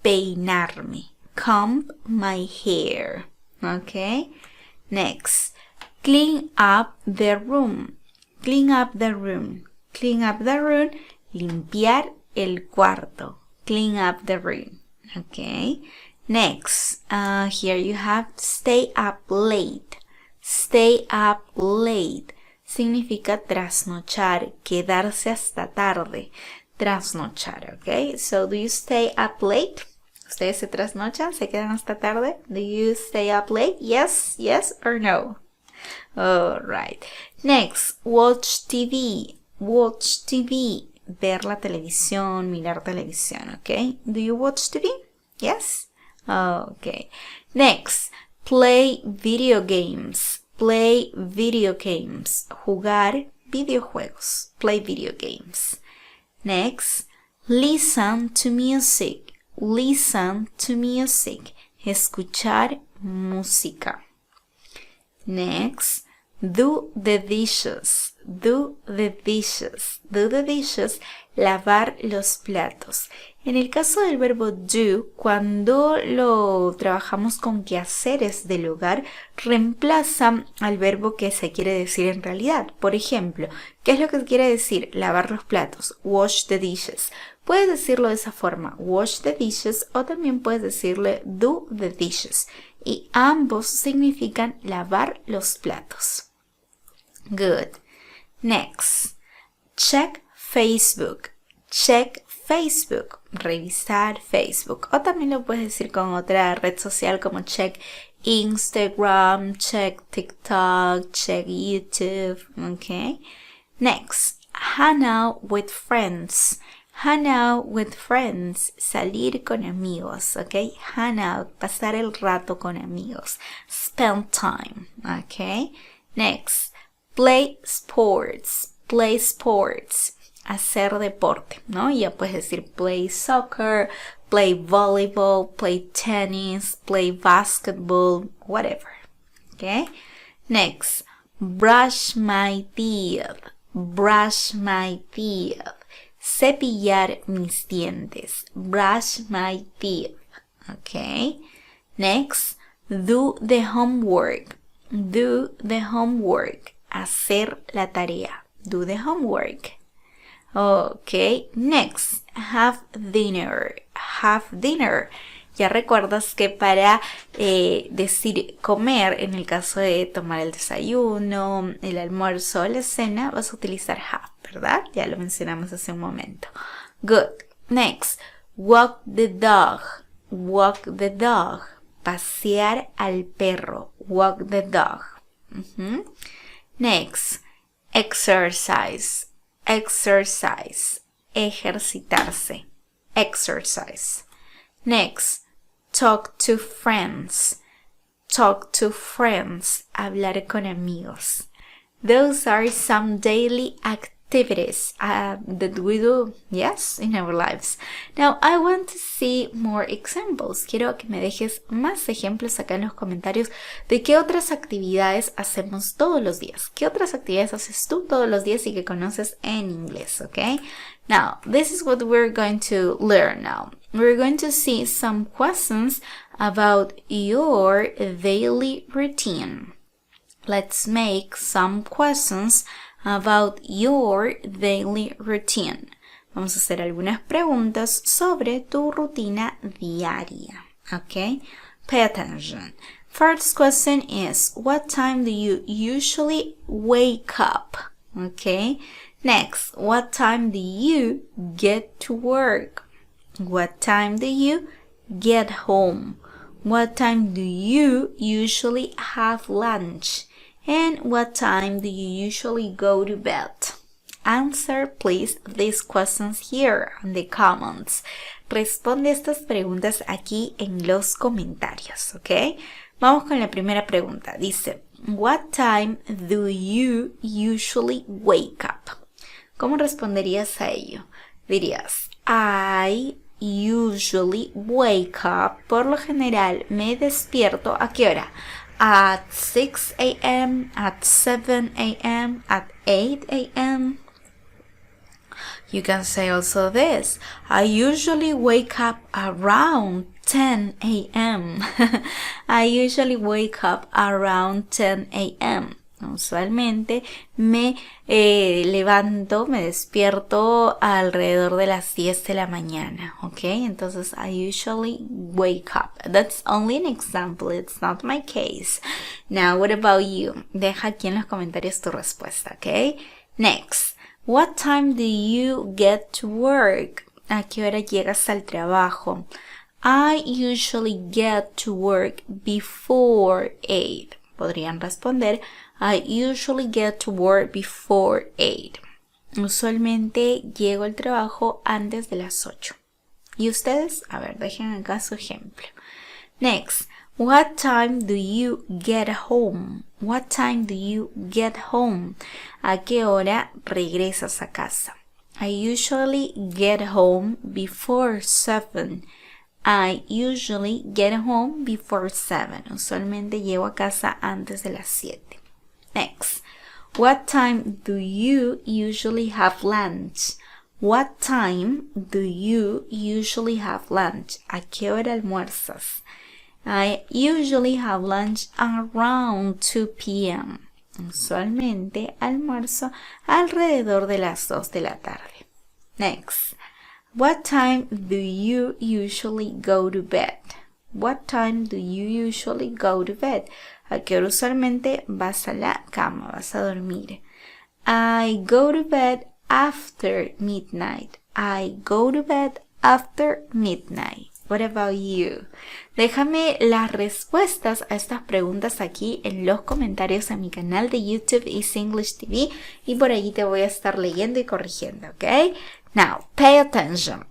peinarme, comb my hair. Okay. Next, clean up the room. Clean up the room. Clean up the room. Limpiar el cuarto. Clean up the room. Okay. Next, here you have stay up late. Stay up late. Significa trasnochar, quedarse hasta tarde. Trasnochar, okay. So, do you stay up late? ¿Ustedes se trasnochan? ¿Se quedan hasta tarde? Do you stay up late? Yes, yes or no? Alright. Next, watch TV. Watch TV. Ver la televisión, mirar televisión, ¿ok? Do you watch TV? Yes? Okay. Next, play video games. Play video games. Jugar videojuegos. Play video games. Next, listen to music. Listen to music. Escuchar música. Next, do the dishes. Do the dishes. Do the dishes. Lavar los platos. En el caso del verbo do, cuando lo trabajamos con quehaceres del hogar, reemplaza al verbo que se quiere decir en realidad. Por ejemplo, ¿qué es lo que quiere decir? Lavar los platos. Wash the dishes. Puedes decirlo de esa forma, wash the dishes, o también puedes decirle do the dishes. Y ambos significan lavar los platos. Good. Next. Check Facebook. Check Facebook. Revisar Facebook. O también lo puedes decir con otra red social como check Instagram, check TikTok, check YouTube. Okay. Next. Hang out with friends. Hang out with friends, salir con amigos, ¿ok? Hang out, pasar el rato con amigos. Spend time, ¿ok? Next, play sports, hacer deporte, ¿no? Ya puedes decir play soccer, play volleyball, play tennis, play basketball, whatever, ¿ok? Next, brush my teeth, cepillar mis dientes. Brush my teeth. Okay. Next, do the homework. Do the homework. Hacer la tarea. Do the homework. Okay. Next, have dinner. Have dinner. Ya recuerdas que para decir comer, en el caso de tomar el desayuno, el almuerzo o la cena, vas a utilizar have, ¿verdad? Ya lo mencionamos hace un momento. Good. Next, walk the dog. Walk the dog. Pasear al perro. Walk the dog. Next, exercise. Exercise. Ejercitarse. Exercise. Next, talk to friends. Talk to friends. Hablar con amigos. Those are some daily activities that we do, yes, in our lives. Now, I want to see more examples. Quiero que me dejes más ejemplos acá en los comentarios de qué otras actividades hacemos todos los días. ¿Qué otras actividades haces tú todos los días y que conoces en inglés, okay? Now, this is what we're going to learn now. We're going to see some questions about your daily routine. Let's make some questions about your daily routine. Vamos a hacer algunas preguntas sobre tu rutina diaria. Okay? Pay attention. First question is, what time do you usually wake up? Okay? Next, what time do you get to work? What time do you get home? What time do you usually have lunch? And what time do you usually go to bed? Answer, please, these questions here in the comments. Responde estas preguntas aquí en los comentarios, ¿ok? Vamos con la primera pregunta. Dice, what time do you usually wake up? ¿Cómo responderías a ello? Dirías, I usually wake up. Por lo general, me despierto. ¿A qué hora? At 6 a.m., at 7 a.m., at 8 a.m. You can say also this. I usually wake up around 10 a.m. I usually wake up around 10 a.m. Usualmente me levanto, me despierto alrededor de las 10 de la mañana, ¿ok? Entonces, I usually wake up. That's only an example, it's not my case. Now, what about you? Deja aquí en los comentarios tu respuesta, ¿ok? Next, what time do you get to work? ¿A qué hora llegas al trabajo? I usually get to work before 8. Podrían responder, I usually get to work before 8. Usualmente llego al trabajo antes de las 8. ¿Y ustedes? A ver, dejen acá su ejemplo. Next, what time do you get home? What time do you get home? ¿A qué hora regresas a casa? I usually get home before 7. I usually get home before 7. Usualmente llego a casa antes de las 7. Next, what time do you usually have lunch? What time do you usually have lunch? ¿A qué hora almuerzas? I usually have lunch around 2 p.m. Usualmente almuerzo alrededor de las 2 de la tarde. Next, what time do you usually go to bed? What time do you usually go to bed? ¿A qué hora usualmente vas a la cama, vas a dormir? I go to bed after midnight. I go to bed after midnight. What about you? Déjame las respuestas a estas preguntas aquí en los comentarios a mi canal de YouTube Easy English TV y por allí te voy a estar leyendo y corrigiendo, ¿ok? Now, pay attention.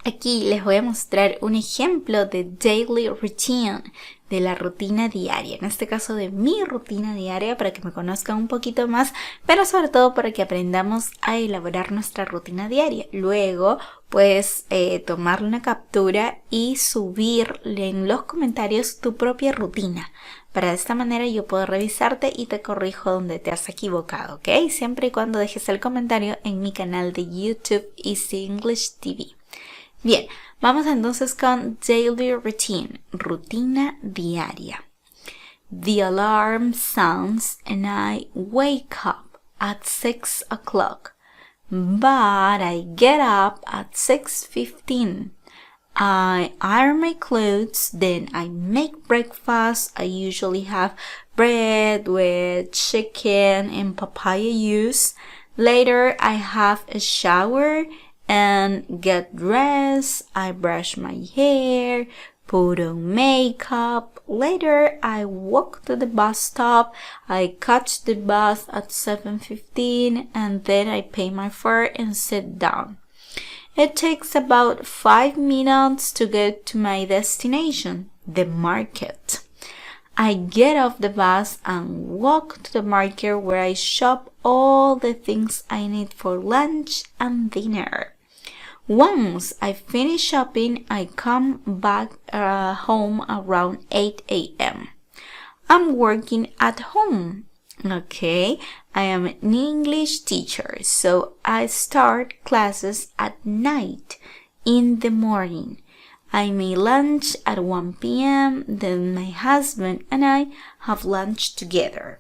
Aquí les voy a mostrar un ejemplo de daily routine, de la rutina diaria, en este caso de mi rutina diaria para que me conozcan un poquito más, pero sobre todo para que aprendamos a elaborar nuestra rutina diaria. Luego puedes tomarle una captura y subir en los comentarios tu propia rutina. Para de esta manera yo puedo revisarte y te corrijo donde te has equivocado, ¿ok? Siempre y cuando dejes el comentario en mi canal de YouTube Easy English TV. Bien, vamos entonces con daily routine, rutina diaria. The alarm sounds and I wake up at 6 o'clock. But I get up at 6:15. I iron my clothes, then I make breakfast. I usually have bread with chicken and papaya juice. Later, I have a shower and get dressed. I brush my hair, put on makeup. Later, I walk to the bus stop. I catch the bus at 7:15 and then I pay my fare and sit down. It takes about 5 minutes to get to my destination, the market. I get off the bus and walk to the market where I shop all the things I need for lunch and dinner. Once I finish shopping, I come back home around 8 a.m. I'm working at home. Okay, I am an English teacher, so I start classes at night in the morning. I make lunch at 1 p.m., then my husband and I have lunch together.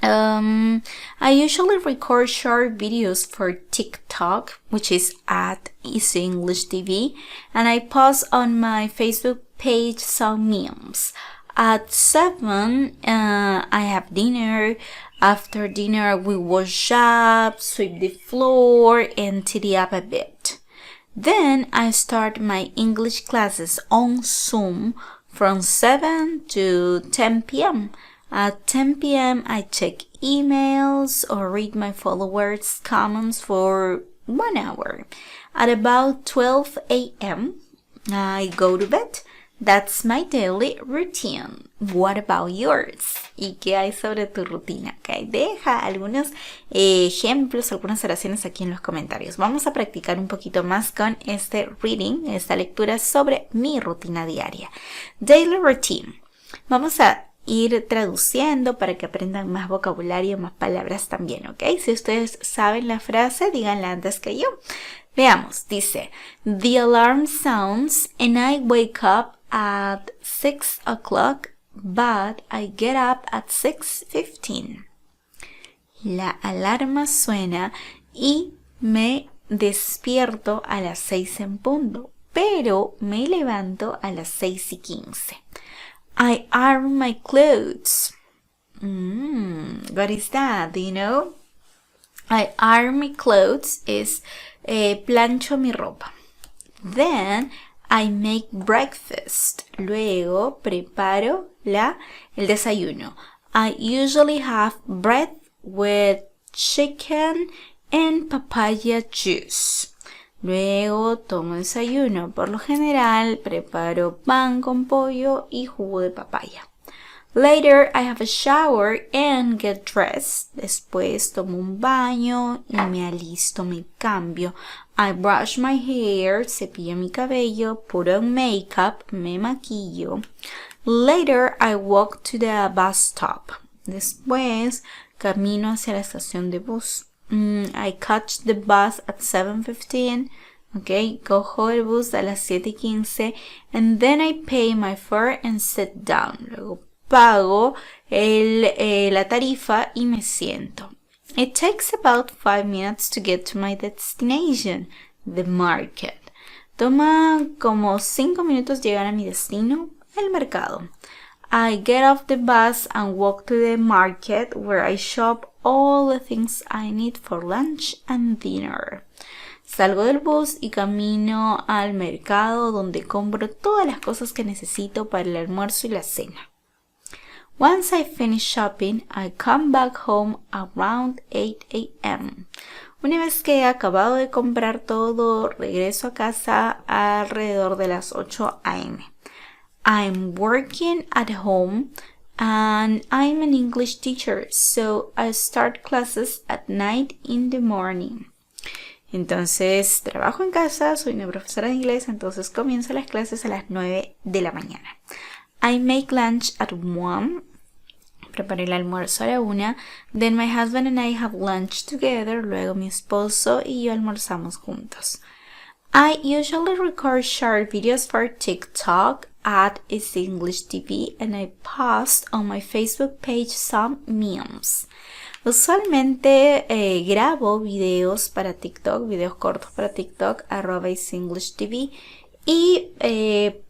I usually record short videos for TikTok, which is at Easy English TV, and I post on my Facebook page some memes. At 7, I have dinner. After dinner, we wash up, sweep the floor, and tidy up a bit. Then I start my English classes on Zoom from 7 to 10 p.m. At 10 p.m., I check emails or read my followers' comments for 1 hour. At about 12 a.m., I go to bed. That's my daily routine. What about yours? ¿Y qué hay sobre tu rutina? Okay, deja algunos ejemplos, algunas oraciones aquí en los comentarios. Vamos a practicar un poquito más con este reading, esta lectura sobre mi rutina diaria. Daily routine. Vamos a ir traduciendo para que aprendan más vocabulario, más palabras también, ¿ok? Si ustedes saben la frase, díganla antes que yo. Veamos, dice, the alarm sounds and I wake up at 6 o'clock, but I get up at 6:15. La alarma suena y me despierto a las 6 en punto, pero me levanto a las 6:15. I iron my clothes. What is that? Do you know? I iron my clothes is plancho mi ropa. Then I make breakfast. Luego preparo el desayuno. I usually have bread with chicken and papaya juice. Luego tomo desayuno. Por lo general preparo pan con pollo y jugo de papaya. Later I have a shower and get dressed. Después tomo un baño y me alisto, me cambio. I brush my hair, cepillo mi cabello, put on makeup, me maquillo. Later I walk to the bus stop. Después camino hacia la estación de bus. I catch the bus at 7:15. Okay, cojo el bus a las 7:15 and then I pay my fare and sit down. Luego pago la tarifa y me siento. It takes about 5 minutes to get to my destination, the market. Toma como 5 minutos llegar a mi destino, el mercado. I get off the bus and walk to the market where I shop all the things I need for lunch and dinner. Salgo del bus y camino al mercado donde compro todas las cosas que necesito para el almuerzo y la cena. Once I finish shopping, I come back home around 8 a.m. Una vez que he acabado de comprar todo, regreso a casa alrededor de las 8 a.m. I'm working at home and I'm an English teacher, so I start classes at night in the morning. Entonces, trabajo en casa, soy una profesora de inglés, entonces comienzo las clases a las 9 de la mañana. I make lunch at 1. Preparé el almuerzo a la 1. Then my husband and I have lunch together. Luego mi esposo y yo almorzamos juntos. I usually record short videos for TikTok at Easy English TV and I post on my Facebook page some memes. Usualmente grabo videos para TikTok, videos cortos para TikTok, @Easy English TV, Y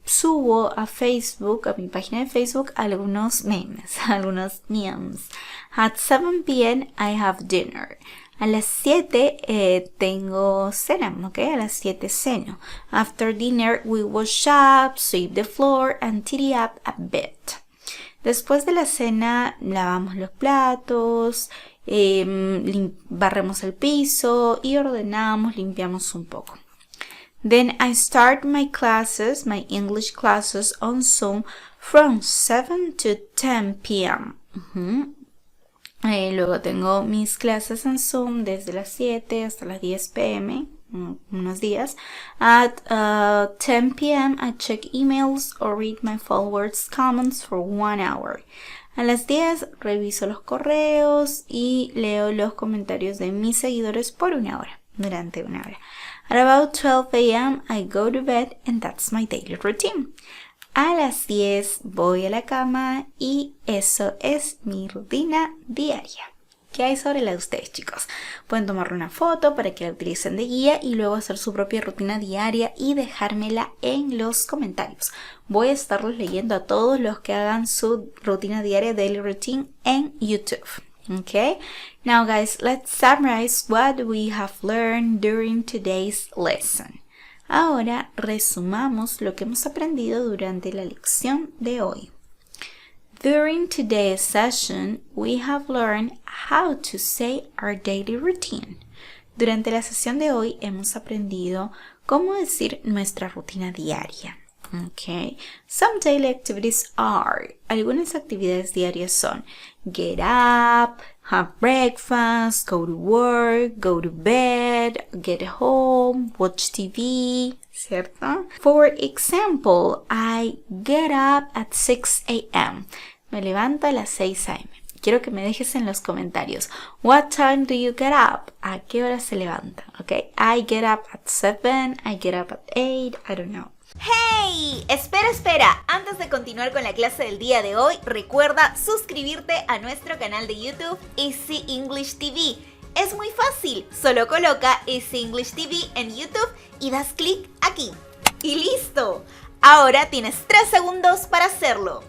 subo a Facebook, a mi página de Facebook, algunos memes, algunos memes. At 7 p.m. I have dinner. A las 7 tengo cena, ¿ok? A las 7 ceno. After dinner, we wash up, sweep the floor, and tidy up a bit. Después de la cena, lavamos los platos, barremos el piso y ordenamos, limpiamos un poco. Then I start my classes, my English classes on Zoom from 7 to 10 p.m. Luego tengo mis clases en Zoom desde las 7 hasta las 10 p.m. Unos días. At 10 p.m. I check emails or read my followers' comments for 1 hour. A las 10 reviso los correos y leo los comentarios de mis seguidores por 1 hora, durante 1 hora. At about 12 a.m. I go to bed and that's my daily routine. A las 10 voy a la cama y eso es mi rutina diaria. ¿Qué hay sobre la de ustedes, chicos? Pueden tomar una foto para que la utilicen de guía y luego hacer su propia rutina diaria y dejármela en los comentarios. Voy a estarlos leyendo a todos los que hagan su rutina diaria, daily routine, en YouTube. Okay? Now, guys, let's summarize what we have learned during today's lesson. Ahora resumamos lo que hemos aprendido durante la lección de hoy. During today's session, we have learned how to say our daily routine. Durante la sesión de hoy hemos aprendido cómo decir nuestra rutina diaria. Okay. Some daily activities are. Algunas actividades diarias son get up, have breakfast, go to work, go to bed, get home, watch TV, ¿cierto? For example, I get up at 6 a.m. Me levanto a las 6 a.m. Quiero que me dejes en los comentarios. What time do you get up? ¿A qué hora se levanta? Okay. I get up at 7, I get up at 8, I don't know. ¡Hey! Espera. Antes de continuar con la clase del día de hoy, recuerda suscribirte a nuestro canal de YouTube Easy English TV. Es muy fácil, solo coloca Easy English TV en YouTube y das clic aquí. ¡Y listo! Ahora tienes 3 segundos para hacerlo.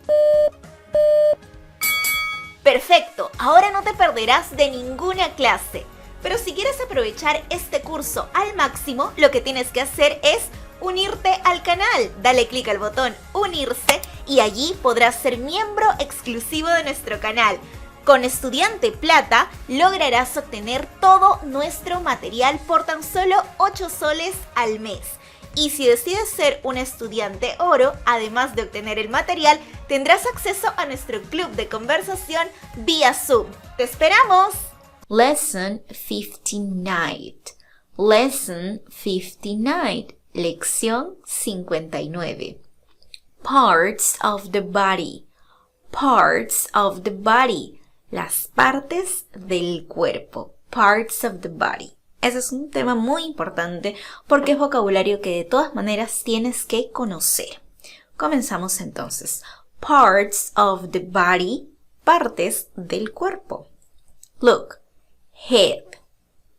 Perfecto, ahora no te perderás de ninguna clase. Pero si quieres aprovechar este curso al máximo, lo que tienes que hacer es unirte al canal. Dale clic al botón unirse y allí podrás ser miembro exclusivo de nuestro canal. Con Estudiante Plata lograrás obtener todo nuestro material por tan solo 8 soles al mes. Y si decides ser un estudiante oro, además de obtener el material, tendrás acceso a nuestro club de conversación vía Zoom. ¡Te esperamos! Lesson 59. Lesson 59. Lección 59. Parts of the body. Parts of the body. Las partes del cuerpo. Parts of the body. Ese es un tema muy importante porque es vocabulario que de todas maneras tienes que conocer. Comenzamos entonces. Parts of the body. Partes del cuerpo. Look. Head.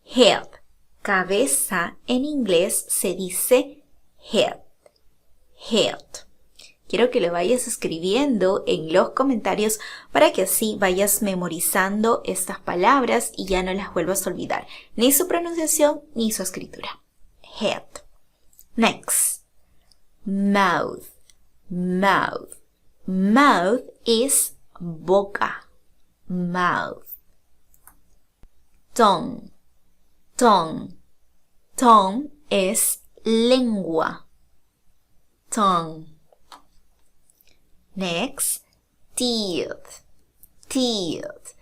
Head. Cabeza en inglés se dice head. Head. Quiero que lo vayas escribiendo en los comentarios para que así vayas memorizando estas palabras y ya no las vuelvas a olvidar. Ni su pronunciación ni su escritura. Head. Next. Mouth. Mouth. Mouth is boca. Mouth. Tongue. Tongue. Tongue es lengua. Tongue. Next, teeth. Teeth.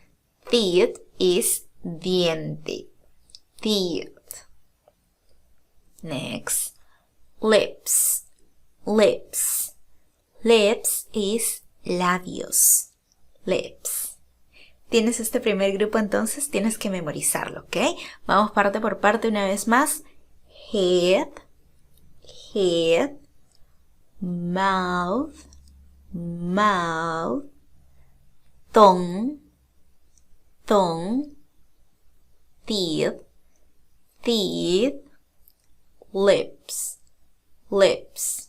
Teeth is diente. Teeth. Next, lips. Lips. Lips is labios. Lips. ¿Tienes este primer grupo entonces? Tienes que memorizarlo, ¿ok? Vamos parte por parte una vez más. Head. Head. Mouth. Mouth. Tongue. Tongue. Teeth. Teeth. Lips. lips.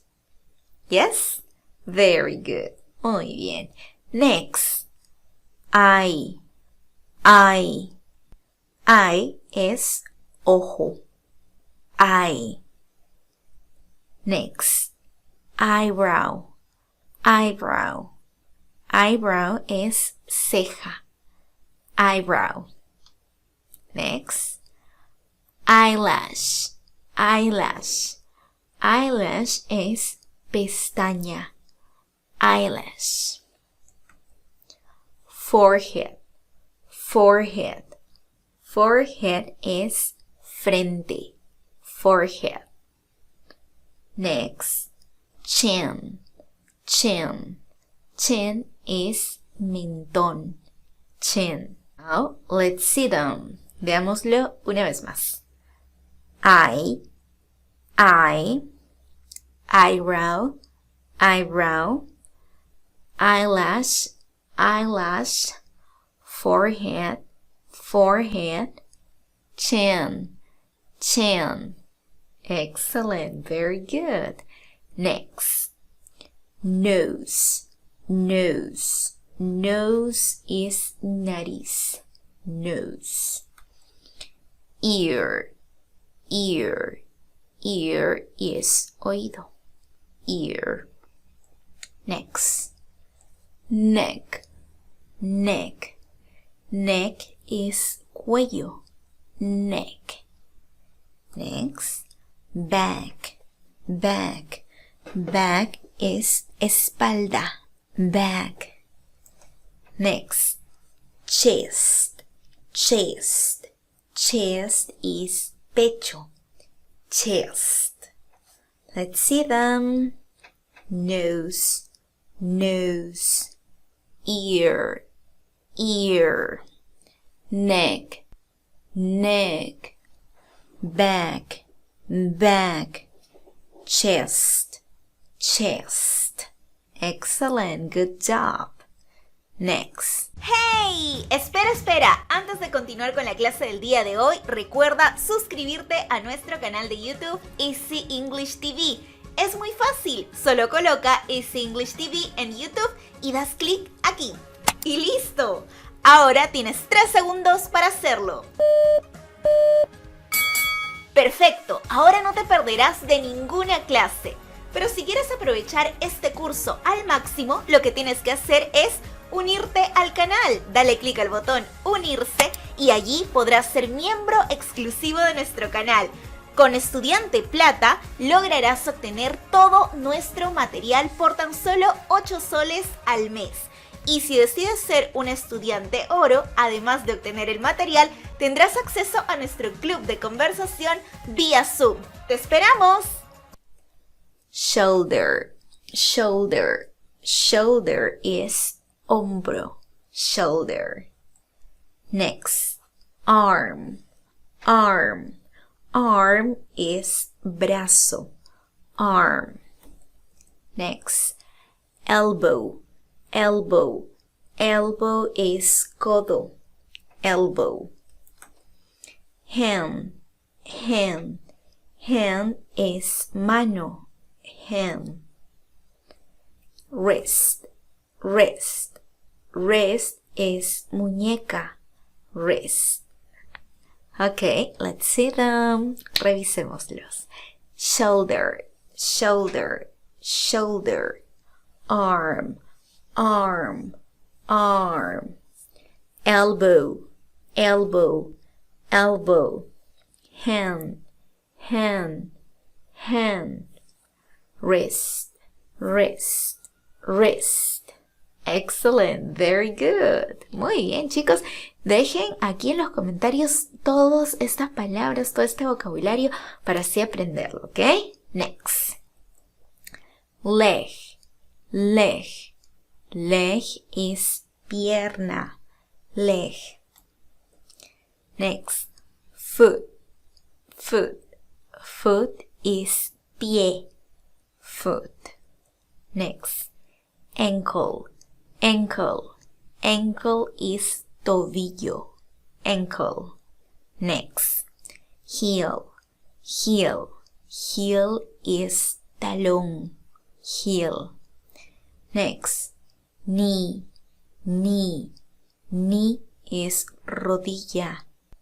Yes? Very good. Muy bien. Next. Eye. Eye. Eye es ojo. Eye. Next. Eyebrow. Eyebrow. Eyebrow es ceja. Eyebrow. Next. Eyelash. Eyelash. Eyelash es pestaña. Eyelash. Forehead. Forehead. Forehead es frente. Forehead. Next. Chin. Chin. Chin is mentón. Chin. Now, let's sit down. Veámoslo una vez más. Eye, eyebrow, eyebrow, eyelash, eyelash, forehead, forehead, chin, chin. Excellent, very good. Next, nose, nose. Nose is nariz. Nose. Ear. Ear. Ear is oído. Ear. Next. Neck. Neck. Neck is cuello. Neck. Next. Back. Back. Back is espalda. Back. Next, chest, chest. Chest is pecho. Chest. Let's see them. Nose, nose. Ear, ear. Neck, neck. Back, back. Chest, chest. Excellent, good job. Next. ¡Hey! Espera. Antes de continuar con la clase del día de hoy, recuerda suscribirte a nuestro canal de YouTube Easy English TV. Es muy fácil, solo coloca Easy English TV en YouTube y das clic aquí. ¡Y listo! Ahora tienes 3 segundos para hacerlo. Perfecto, ahora no te perderás de ninguna clase. Pero si quieres aprovechar este curso al máximo, lo que tienes que hacer es unirte al canal. Dale clic al botón unirse y allí podrás ser miembro exclusivo de nuestro canal. Con Estudiante Plata lograrás obtener todo nuestro material por tan solo 8 soles al mes. Y si decides ser un estudiante oro, además de obtener el material, tendrás acceso a nuestro club de conversación vía Zoom. ¡Te esperamos! Shoulder, shoulder. Shoulder is hombro. Shoulder. Next, arm, arm. Arm is brazo. Arm. Next, elbow, elbow. Elbow is codo. Elbow. Hand, hand. Hand is mano. Hand. Wrist, wrist. Wrist is muñeca. Wrist. Okay, let's see them. Revisémoslos. Shoulder, shoulder, shoulder. Arm, arm, arm. Elbow, elbow, elbow. Hand, hand, hand. Wrist, wrist, wrist. Excellent, very good. Muy bien, chicos. Dejen aquí en los comentarios todas estas palabras, todo este vocabulario para así aprenderlo, ¿ok? Next. Leg, leg. Leg is pierna. Leg. Next. Foot, foot. Foot is pie. Foot. Next. Ankle, ankle. Ankle is tobillo. Ankle. Next. Heel, heel. Heel is talón, heel. Next, knee, knee. Knee is rodilla,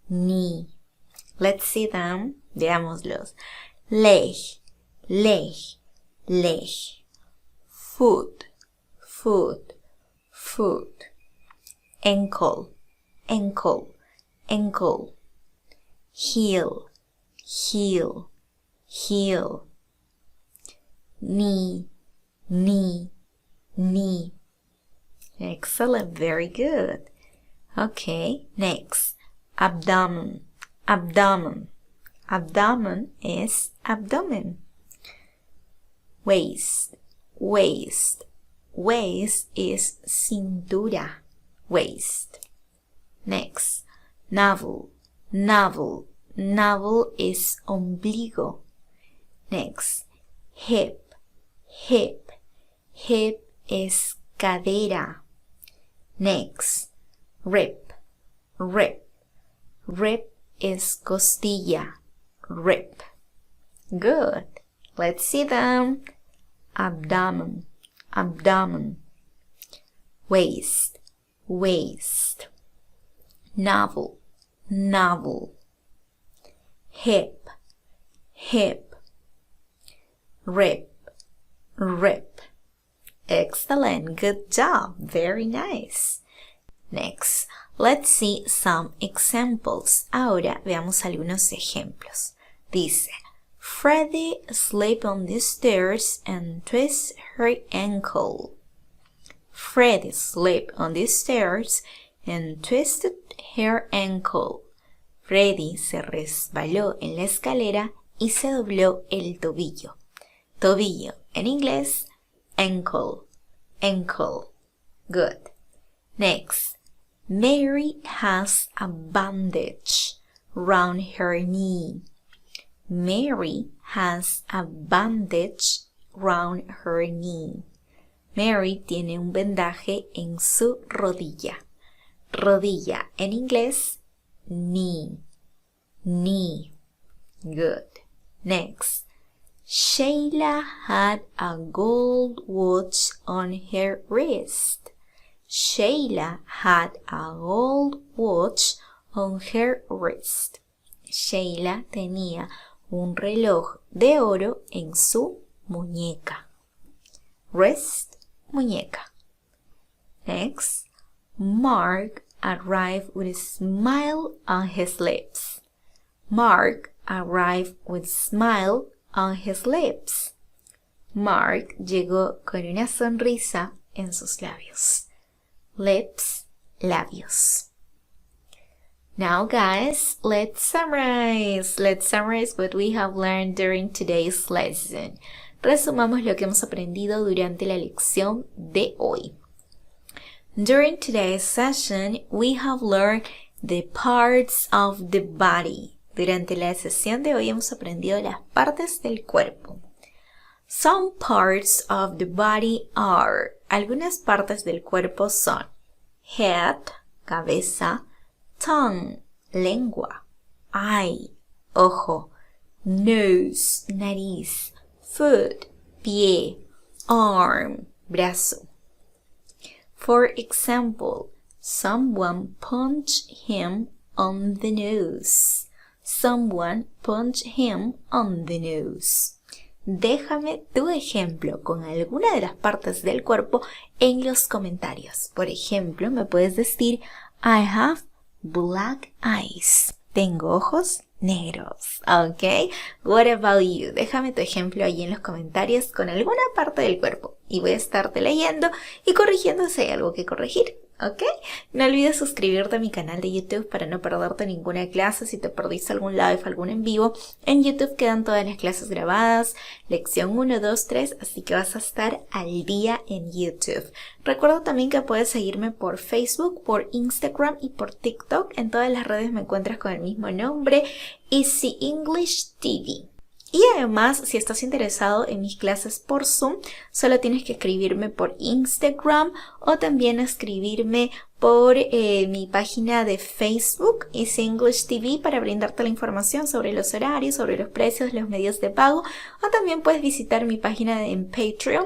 knee. Let's see them. Veámoslos. Leg, leg, leg. Foot, foot, foot. Ankle, ankle, ankle. Heel, heel, heel. Knee, knee, knee. Excellent, very good. Okay, next, abdomen, abdomen. Abdomen is abdomen. Waist, waist. Waist is cintura, waist. Next, navel, navel. Navel is ombligo. Next, hip, hip. Hip is cadera. Next, rib, rib. Rib is costilla, rib. Good. Let's see them. Abdomen, abdomen. Waist, waist. Navel, navel. Hip, hip. Rib, rib. Excellent. Good job. Very nice. Next, let's see some examples. Ahora veamos algunos ejemplos. Dice, Freddie slipped on the stairs and twisted her ankle. Freddie slipped on the stairs and twisted her ankle. Freddie se resbaló en la escalera y se dobló el tobillo. Tobillo en inglés, ankle, ankle. Good. Next, Mary has a bandage round her knee. Mary has a bandage round her knee. Mary tiene un vendaje en su rodilla. Rodilla en inglés, knee, knee. Good. Next, Sheila had a gold watch on her wrist. Sheila had a gold watch on her wrist. Sheila tenía un reloj de oro en su muñeca. Wrist, muñeca. Next, Mark arrived with a smile on his lips. Mark arrived with a smile on his lips. Mark llegó con una sonrisa en sus labios. Lips, labios. Now guys, let's summarize. Let's summarize what we have learned during today's lesson. Resumamos lo que hemos aprendido durante la lección de hoy. During today's session, we have learned the parts of the body. Durante la sesión de hoy hemos aprendido las partes del cuerpo. Some parts of the body are. Algunas partes del cuerpo son head, cabeza, tongue, lengua, eye, ojo, nose, nariz, foot, pie, arm, brazo. For example, someone punched him on the nose. Someone punched him on the nose. Déjame tu ejemplo con alguna de las partes del cuerpo en los comentarios. Por ejemplo, me puedes decir, I have black eyes. Tengo ojos negros. ¿Ok? What about you? Déjame tu ejemplo ahí en los comentarios con alguna parte del cuerpo. Y voy a estarte leyendo y corrigiendo si hay algo que corregir. ¿Ok? No olvides suscribirte a mi canal de YouTube para no perderte ninguna clase. Si te perdiste algún live, algún en vivo, en YouTube quedan todas las clases grabadas, lección 1, 2, 3, así que vas a estar al día en YouTube. Recuerda también que puedes seguirme por Facebook, por Instagram y por TikTok. En todas las redes me encuentras con el mismo nombre, Easy English TV. Y además, si estás interesado en mis clases por Zoom, solo tienes que escribirme por Instagram o también escribirme por mi página de Facebook, Easy English TV, para brindarte la información sobre los horarios, sobre los precios, los medios de pago. O también puedes visitar mi página en Patreon,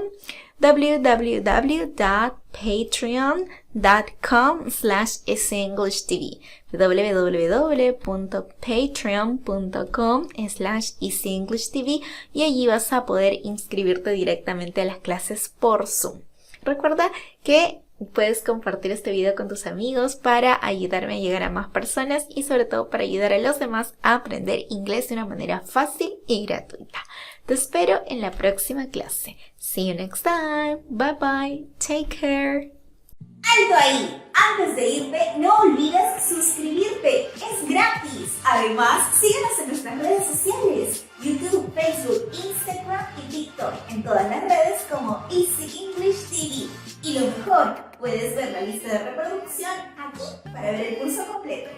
www.patreon.com/easyenglishTV, www.patreon.com/easyenglishTV, y allí vas a poder inscribirte directamente a las clases por Zoom. Recuerda que puedes compartir este video con tus amigos para ayudarme a llegar a más personas y sobre todo para ayudar a los demás a aprender inglés de una manera fácil y gratuita. Te espero en la próxima clase. See you next time. Bye bye. Take care. ¡Alto ahí! Antes de irte, no olvides suscribirte. Es gratis. Además, síguenos en nuestras redes sociales: YouTube, Facebook, Instagram y TikTok. En todas las redes como Easy English TV. Y lo mejor, puedes ver la lista de reproducción aquí para ver el curso completo.